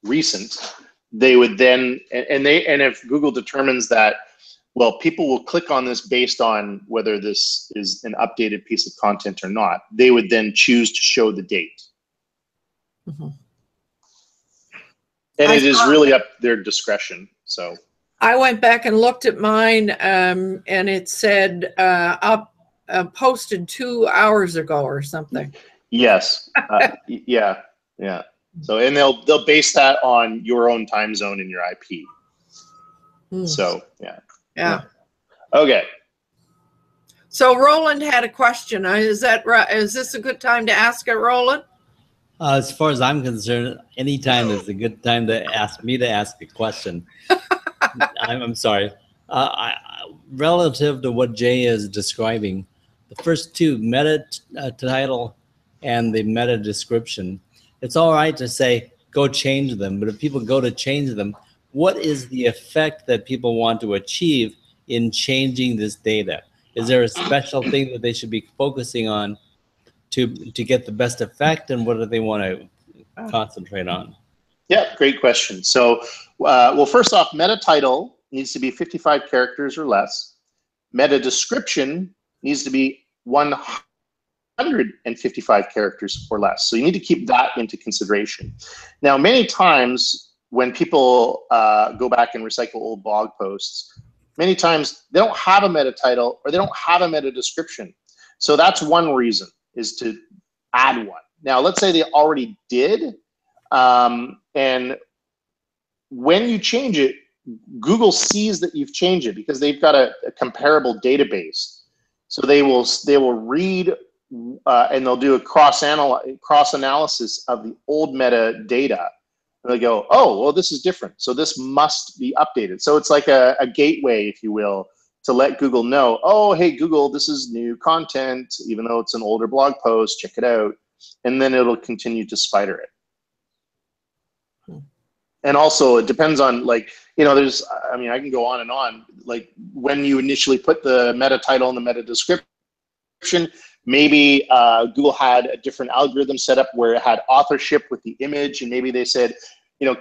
recent. They would then, and if Google determines that, well, people will click on this based on whether this is an updated piece of content or not, they would then choose to show the date. Mm-hmm. And it is really up their discretion. So I went back and looked at mine, and it said posted 2 hours ago or something. Yes. Yeah. So, and they'll base that on your own time zone and your IP. So yeah. Okay. So Roland had a question. Is that right? Is this a good time to ask it, Roland? As far as I'm concerned, any time is a good time to ask me to ask a question. I'm sorry. Relative to what Jay is describing, the first two, meta title and the meta description, it's all right to say, go change them. But if people go to change them, what is the effect that people want to achieve in changing this data? Is there a special thing that they should be focusing on to get the best effect, and what do they want to concentrate on? Yeah, great question. So, well, first off, meta title needs to be 55 characters or less. Meta description needs to be 155 characters or less. So you need to keep that into consideration. Now, many times when people go back and recycle old blog posts, many times they don't have a meta title or they don't have a meta description. So that's one reason, is to add one. Now, let's say they already did. And when you change it, Google sees that you've changed it because they've got a comparable database. So they will read and they'll do a cross analysis of the old metadata. And they go, oh, well, this is different. So this must be updated. So it's like a gateway, if you will, to let Google know, oh, hey, Google, this is new content, even though it's an older blog post, check it out. And then it'll continue to spider it. And also it depends on, like, there's, I mean, I can go on and on. Like when you initially put the meta title and the meta description, maybe Google had a different algorithm set up where it had authorship with the image, and maybe they said,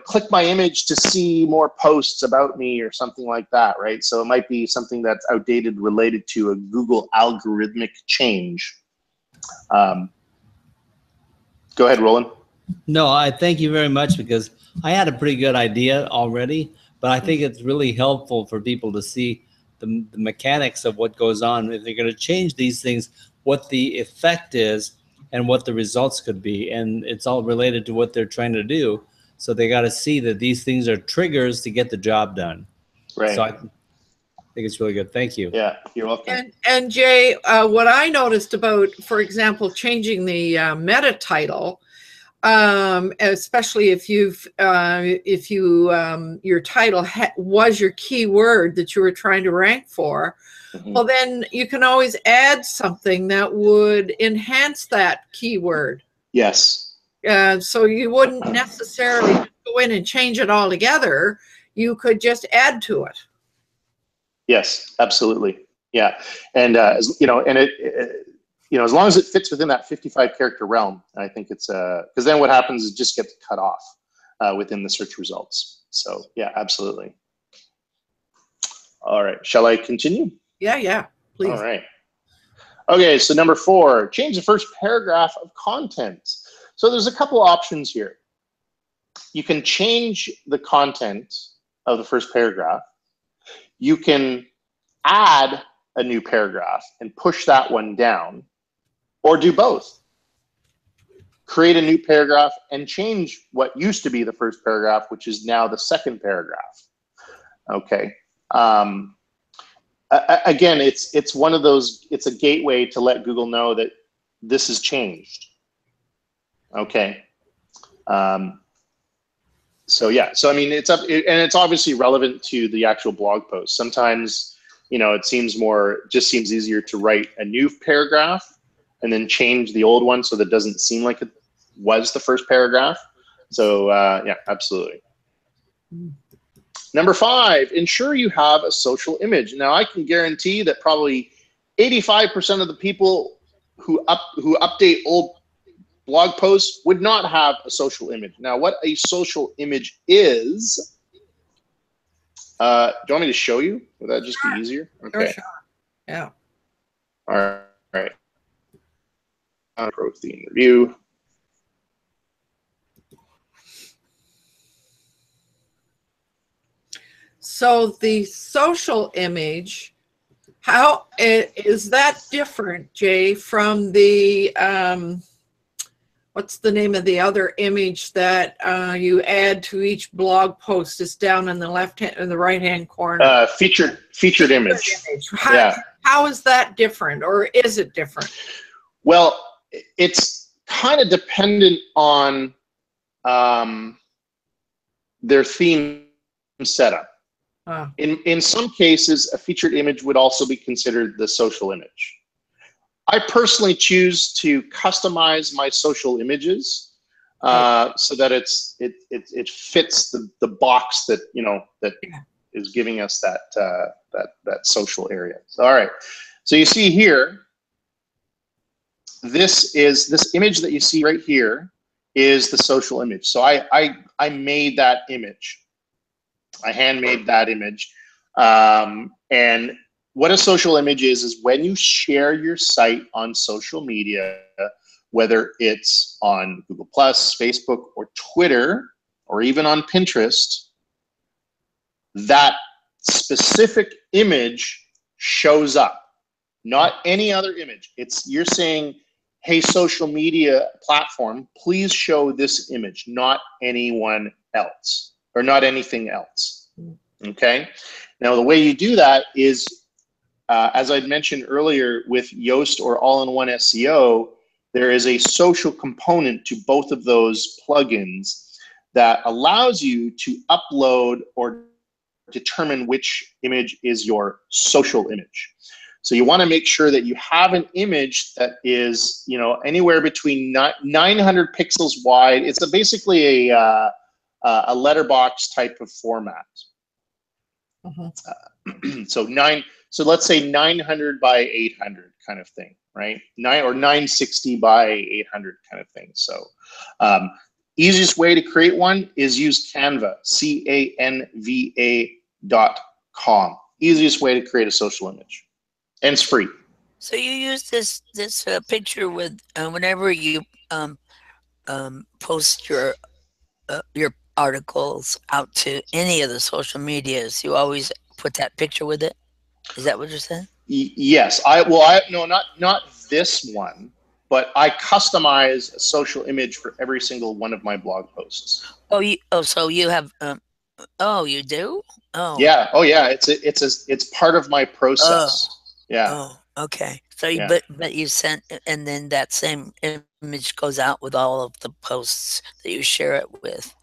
click my image to see more posts about me or something like that, right? So it might be something that's outdated related to a Google algorithmic change. Go ahead, Roland. No, I thank you very much, because I had a pretty good idea already, but I think it's really helpful for people to see the mechanics of what goes on. If they're going to change these things, what the effect is and what the results could be. And it's all related to what they're trying to do. So they got to see that these things are triggers to get the job done. Right. So I think it's really good. Thank you. Yeah, you're welcome. And Jay, what I noticed about, for example, changing the meta title, especially if your title was your keyword that you were trying to rank for, well, then you can always add something that would enhance that keyword. Yes. So you wouldn't necessarily go in and change it all together. You could just add to it. Yes, absolutely. Yeah, and as long as it fits within that 55 character realm, I think it's because then what happens is it just gets cut off within the search results. So yeah, absolutely. All right, shall I continue? Yeah, please. All right. Okay, so number 4, change the first paragraph of content. So there's a couple options here. You can change the content of the first paragraph. you can add a new paragraph and push that one down, or do both. Create a new paragraph and change what used to be the first paragraph, which is now the second paragraph. Okay. Again, it's one of those, it's a gateway to let Google know that this has changed. Okay. So yeah, so I mean, it's up, and it's obviously relevant to the actual blog post. Sometimes, you know, it just seems easier to write a new paragraph and then change the old one so that it doesn't seem like it was the first paragraph. So yeah, absolutely. Number 5, ensure you have a social image. Now, I can guarantee that probably 85% of the people who update old blog posts would not have a social image. Now, what a social image is, do you want me to show you? Would that just be easier? Okay. Sure. Yeah. All right. Pro theme review. So the social image, how is that different, Jay, from the what's the name of the other image that you add to each blog post? It's down in the right hand corner. Featured image. How is that different, or is it different? Well, it's kind of dependent on their theme setup. In some cases, a featured image would also be considered the social image. I personally choose to customize my social images so that it fits the box that, you know, that is giving us that social area. All right, so you see here, this image that you see right here is the social image. So I made that image. I handmade that image. And what a social image is when you share your site on social media, whether it's on Google+, Facebook, or Twitter, or even on Pinterest, that specific image shows up, not any other image. You're saying, hey, social media platform, please show this image, not anyone else, or not anything else. Okay. Now, the way you do that is, as I'd mentioned earlier with Yoast or all-in-one SEO, there is a social component to both of those plugins that allows you to upload or determine which image is your social image. So you want to make sure that you have an image that is, you know, anywhere between 900 pixels wide. It's basically a letterbox type of format. So let's say 900 by 800 kind of thing, right? 960 by 800 kind of thing. So easiest way to create one is use Canva, CANVA.com. Easiest way to create a social image, and it's free. So you use this picture with whenever you post your articles out to any of the social medias, you always put that picture with it. Is that what you're saying? Yes. No, not this one, but I customize a social image for every single one of my blog posts. So you have you do? Yeah. Oh yeah. It's part of my process. Yeah. Oh, okay. So but you sent, and then that same image goes out with all of the posts that you share it with.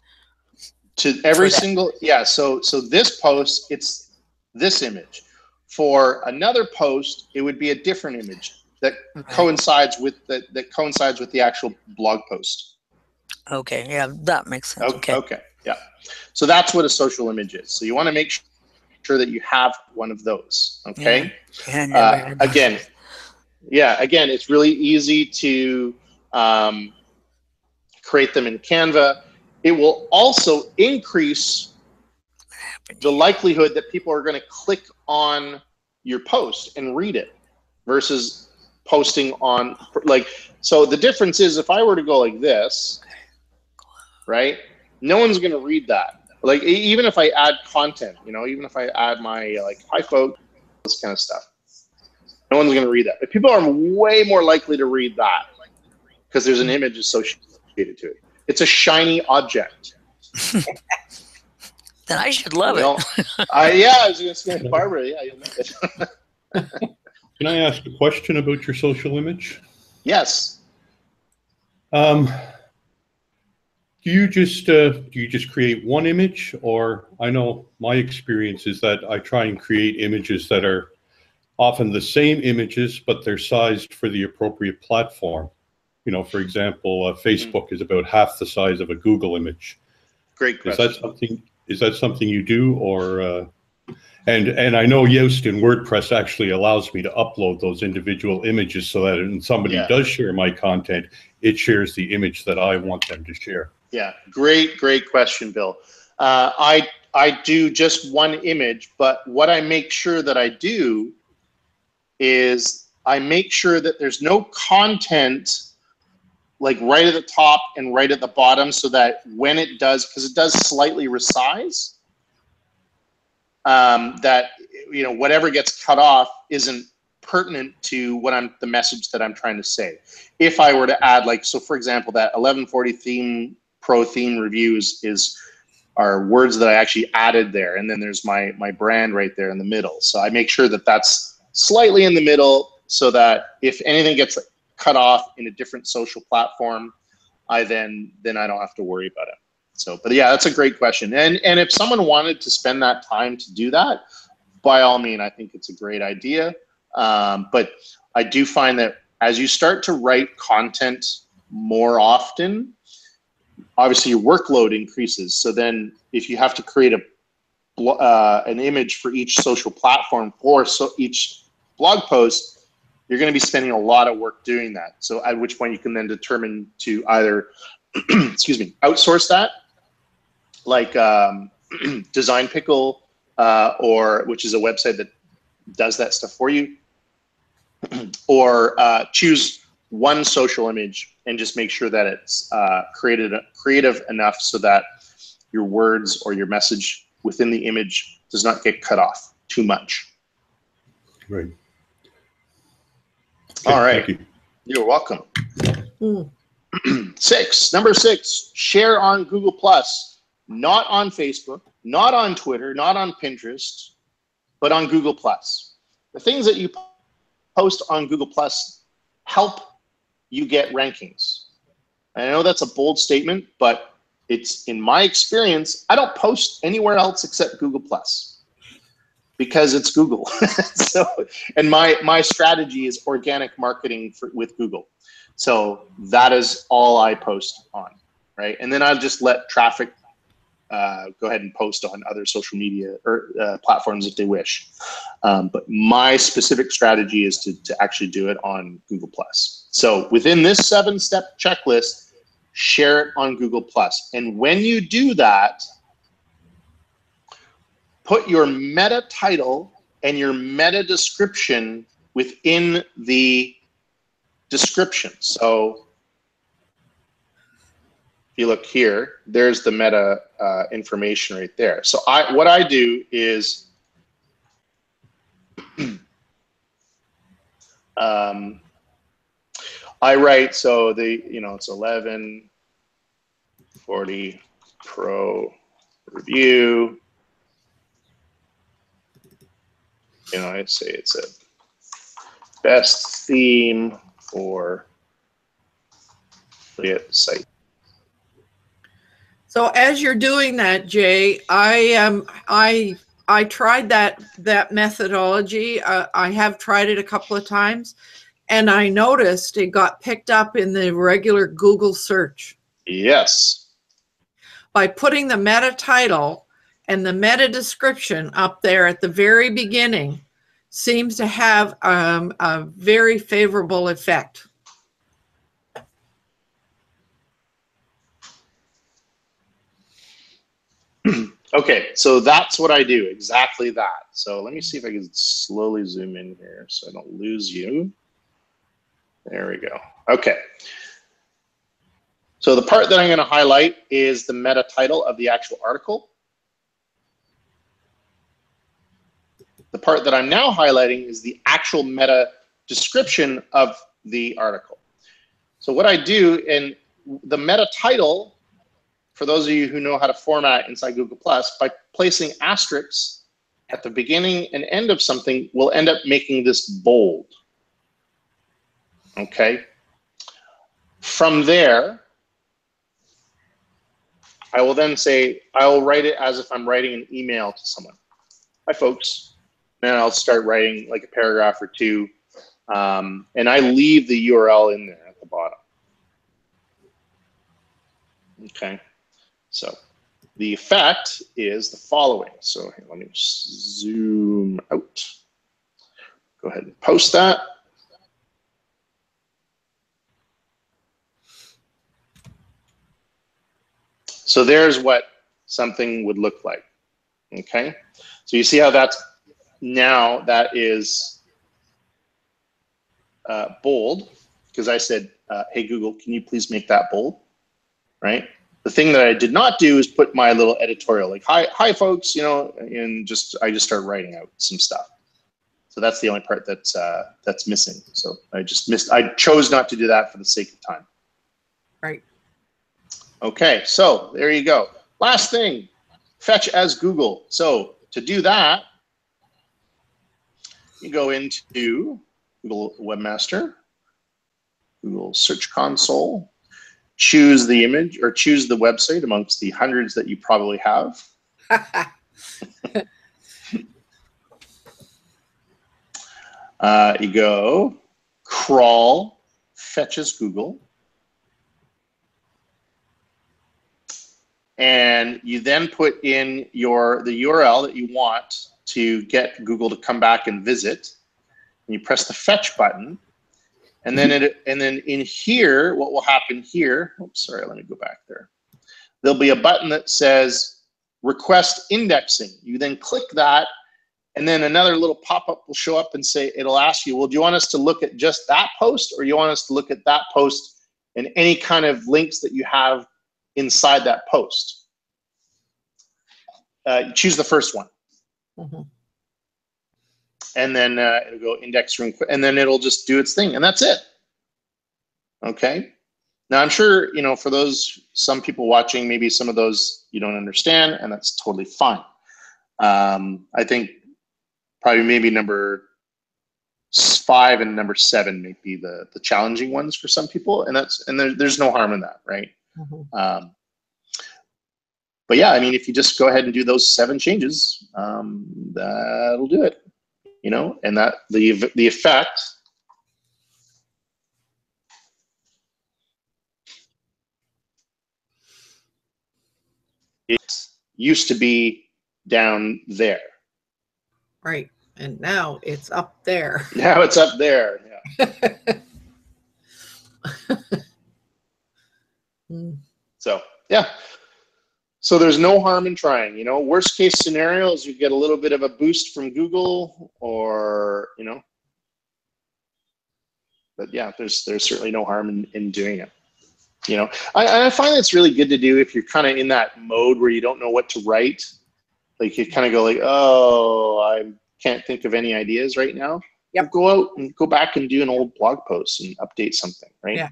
To every single, so this post, it's this image. For another post, it would be a different image that coincides with the actual blog post. Okay, yeah, that makes sense. Okay, yeah. So that's what a social image is. So you want to make sure that you have one of those. Okay. Yeah. Again, it's really easy to create them in Canva. It will also increase the likelihood that people are going to click on your post and read it versus posting on, so the difference is if I were to go like this, right? No one's going to read that. Like even if I add content, you know, even if I add my like hi folks, this kind of stuff, no one's going to read that. But people are way more likely to read that because there's an image associated to it. It's a shiny object. Then I should love it. Yeah, I was going to say, Barbara, yeah, you'll love it. Can I ask a question about your social image? Yes. Do you just create one image, or I know my experience is that I try and create images that are often the same images, but they're sized for the appropriate platform. You know, for example, Facebook is about half the size of a Google image. Great question. Is that something you do, or and I know Yoast in WordPress actually allows me to upload those individual images so that when somebody does share my content, it shares the image that I want them to share. Yeah, great question, Bill. I do just one image, but what I make sure that I do is I make sure that there's no content like right at the top and right at the bottom, so that when it does, because it does slightly resize, that, you know, whatever gets cut off isn't pertinent to what the message that I'm trying to say. If I were to add, like, so for example, that 1140 Pro theme reviews are words that I actually added there, and then there's my brand right there in the middle. So I make sure that that's slightly in the middle, so that if anything gets cut off in a different social platform, then I don't have to worry about it. So, but yeah, that's a great question. And if someone wanted to spend that time to do that, by all means, I think it's a great idea. But I do find that as you start to write content more often, obviously your workload increases. So then if you have to create an image for each social platform for each blog post, you're going to be spending a lot of work doing that. So at which point you can then determine to either, excuse me, outsource that, like Design Pickle, which is a website that does that stuff for you, or choose one social image and just make sure that it's creative enough so that your words or your message within the image does not get cut off too much. Right. All right. Thank you. You're welcome. Number six, share on Google+, not on Facebook, not on Twitter, not on Pinterest, but on Google+. The things that you post on Google+ help you get rankings. I know that's a bold statement, but it's, in my experience, I don't post anywhere else except Google+. Because it's Google. So, and my strategy is organic marketing with Google. So that is all I post on, right? And then I'll just let traffic go ahead and post on other social media or platforms if they wish. But my specific strategy is to actually do it on Google+. So within this 7-step checklist, share it on Google+. And when you do that, put your meta title and your meta description within the description. So if you look here, there's the meta information right there. So what I do is I write, so it's 1140 Pro review. I'd say it's a best theme for affiliate site. So as you're doing that, Jay, I tried that methodology. I have tried it a couple of times, and I noticed it got picked up in the regular Google search. Yes. By putting the meta title and the meta description up there at the very beginning seems to have a very favorable effect. Okay, so that's what I do, exactly that. So let me see if I can slowly zoom in here so I don't lose you. There we go. Okay. So the part that I'm going to highlight is the meta title of the actual article. part that I'm now highlighting is the actual meta description of the article. So what I do in the meta title, for those of you who know how to format inside Google+, by placing asterisks at the beginning and end of something, will end up making this bold. Okay. From there, I will then say, I will write it as if I'm writing an email to someone. Hi, folks. And I'll start writing like a paragraph or two. And I leave the URL in there at the bottom. Okay. So the effect is the following. So here, let me zoom out. Go ahead and post that. So there's what something would look like. Okay. So you see how that's now that is bold, because I said, hey, Google, can you please make that bold? Right. The thing that I did not do is put my little editorial, like, hi, folks, you know, and I just start writing out some stuff. So that's the only part that's missing. So I chose not to do that for the sake of time. Right. Okay, so there you go. Last thing, fetch as Google. So to do that, you go into Google Webmaster, Google Search Console, choose the image or choose the website amongst the hundreds that you probably have. You go crawl, fetch as Google. And you then put in the URL that you want to get Google to come back and visit. And you press the fetch button. And then in here, what will happen here, oops, sorry, let me go back there. There'll be a button that says request indexing. You then click that, and then another little pop-up will show up and say, it'll ask you, well, do you want us to look at just that post, or do you want us to look at that post and any kind of links that you have inside that post? Choose the first one. Mm-hmm. And then it'll go index room, and then it'll just do its thing, and that's it. Okay. Now I'm sure, you know, for some people watching, maybe some of those you don't understand, and that's totally fine. I think probably maybe number 5 and number 7 may be the challenging ones for some people, and there's no harm in that, right? Mm-hmm. But yeah, I mean, if you just go ahead and do those 7 changes, that'll do it. You know, and that the effect it used to be down there. Right. And now it's up there. Now it's up there. Yeah. So yeah. So there's no harm in trying, you know. Worst case scenario is you get a little bit of a boost from Google, or, you know, but yeah, there's certainly no harm in doing it. You know, I find it's really good to do if you're kind of in that mode where you don't know what to write. Like you kind of go like, oh, I can't think of any ideas right now. Yep. Go out and go back and do an old blog post and update something, right? Yeah.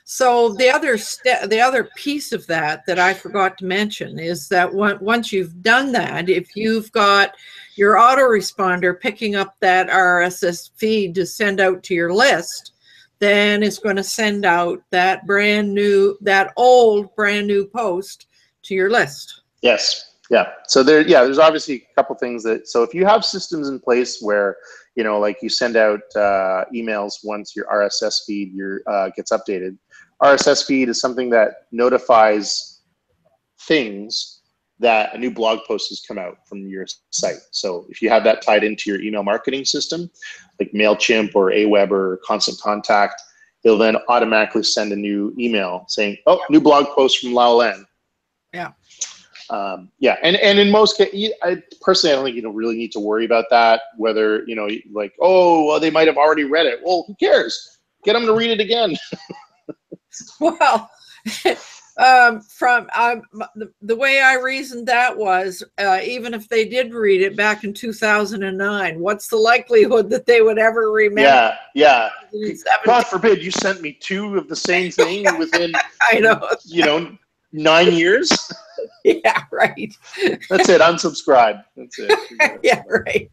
So the other piece of that I forgot to mention is that once you've done that, if you've got your autoresponder picking up that RSS feed to send out to your list, then it's going to send out that old brand new post to your list. Yes. Yeah. So there's obviously a couple things so if you have systems in place where, you know, like you send out emails once your RSS feed gets updated. RSS feed is something that notifies things that a new blog post has come out from your site. So if you have that tied into your email marketing system, like MailChimp or Aweber or Constant Contact, it'll then automatically send a new email saying, oh, new blog post from Lao Len. Yeah. Yeah, and in most cases, I don't think you don't really need to worry about that, whether, you know, like, oh, well, they might have already read it. Well, who cares? Get them to read it again. Well, The way I reasoned that was, even if they did read it back in 2009, what's the likelihood that they would ever remember? Yeah. God forbid you sent me 2 of the same thing within, I know, 9 years. Yeah, right. That's it. Unsubscribe. That's it. Yeah, right.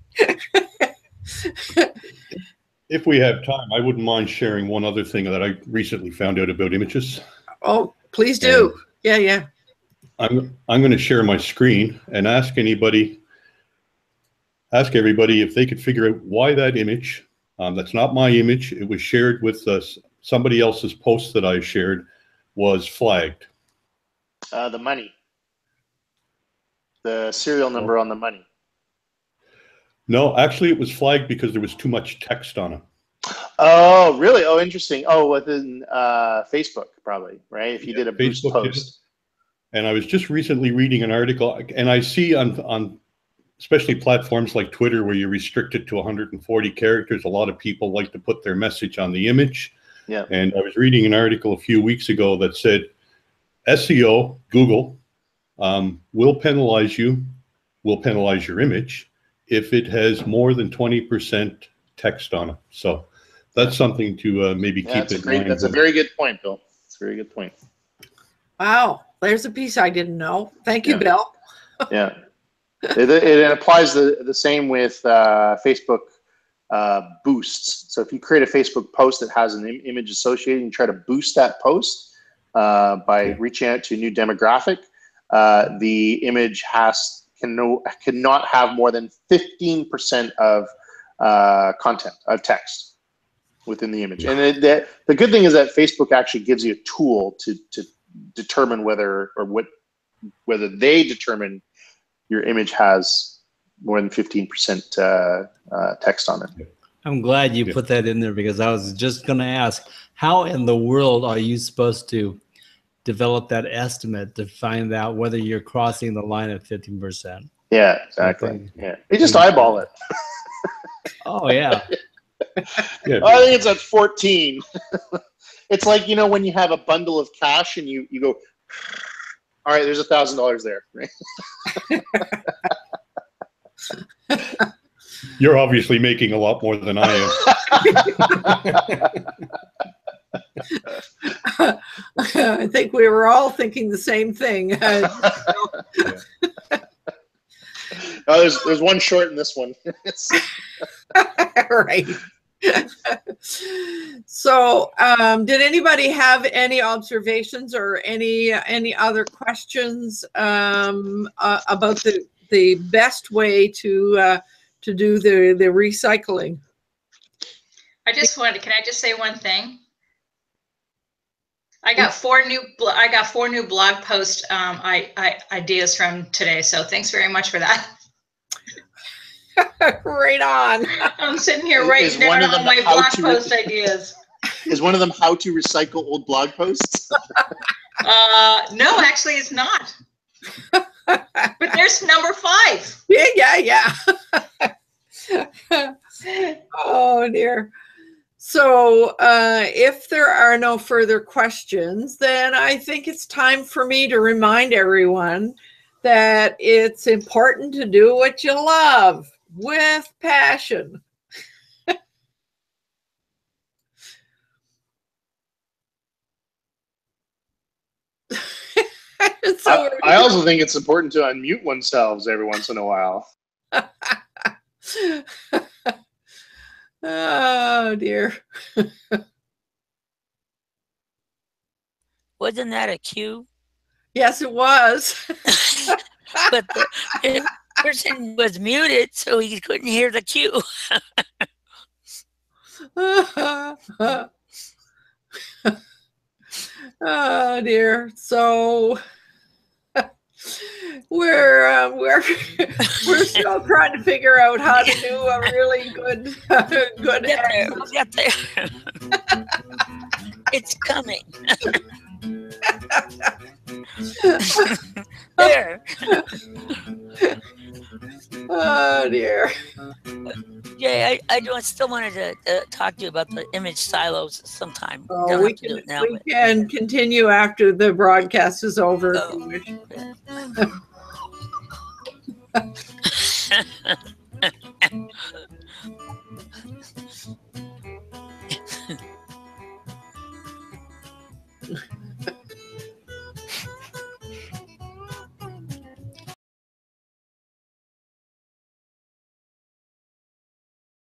If we have time, I wouldn't mind sharing one other thing that I recently found out about images. Oh, please do. Yeah. I'm going to share my screen and ask everybody if they could figure out why that image, that's not my image, it was shared with somebody else's post that I shared, was flagged. The money. The serial number on the money. No, actually it was flagged because there was too much text on it. Oh, really? Oh, interesting. Oh, within Facebook, probably, right? If you did a boost post. And I was just recently reading an article, and I see on especially platforms like Twitter where you restrict it to 140 characters, a lot of people like to put their message on the image. Yeah. And I was reading an article a few weeks ago that said SEO, Google, will penalize your image if it has more than 20% text on it. So that's something to maybe keep in mind. That's a very good point, Bill. That's a very good point. Wow, there's a piece I didn't know. Thank you, Bill. Yeah, it applies the same with Facebook boosts. So if you create a Facebook post that has an image associated and try to boost that post by reaching out to a new demographic, the image cannot have more than 15% of content, of text within the image. And the good thing is that Facebook actually gives you a tool to determine whether they determine your image has more than 15% text on it. I'm glad you put that in there, because I was just going to ask, how in the world are you supposed to develop that estimate to find out whether you're crossing the line at 15%? Yeah, exactly. Yeah, you just eyeball it. Oh yeah. Yeah. I think it's at 14. It's like, when you have a bundle of cash and you go, all right, there's $1,000 there, right? You're obviously making a lot more than I am. I think we were all thinking the same thing. Oh, there's one short in this one. Right. So, did anybody have any observations or any other questions about the best way to do the recycling? Can I just say one thing? I got 4 new blog post ideas from today. So thanks very much for that. Right on. I'm sitting here writing down all my blog post ideas. Is one of them how to recycle old blog posts? No, actually it's not. But there's number 5. Yeah. Oh dear. So if there are no further questions, then I think it's time for me to remind everyone that it's important to do what you love with passion. So I also think it's important to unmute oneself every once in a while. Oh dear. Wasn't that a cue? Yes, it was. But the person was muted, so he couldn't hear the cue. Oh dear. So we're still trying to figure out how to do a really good We'll get there. It's coming. There. Oh dear. Yeah, I still wanted to talk to you about the image silos sometime. Oh, Don't we have to do can it now. we can continue after the broadcast is over if you wish.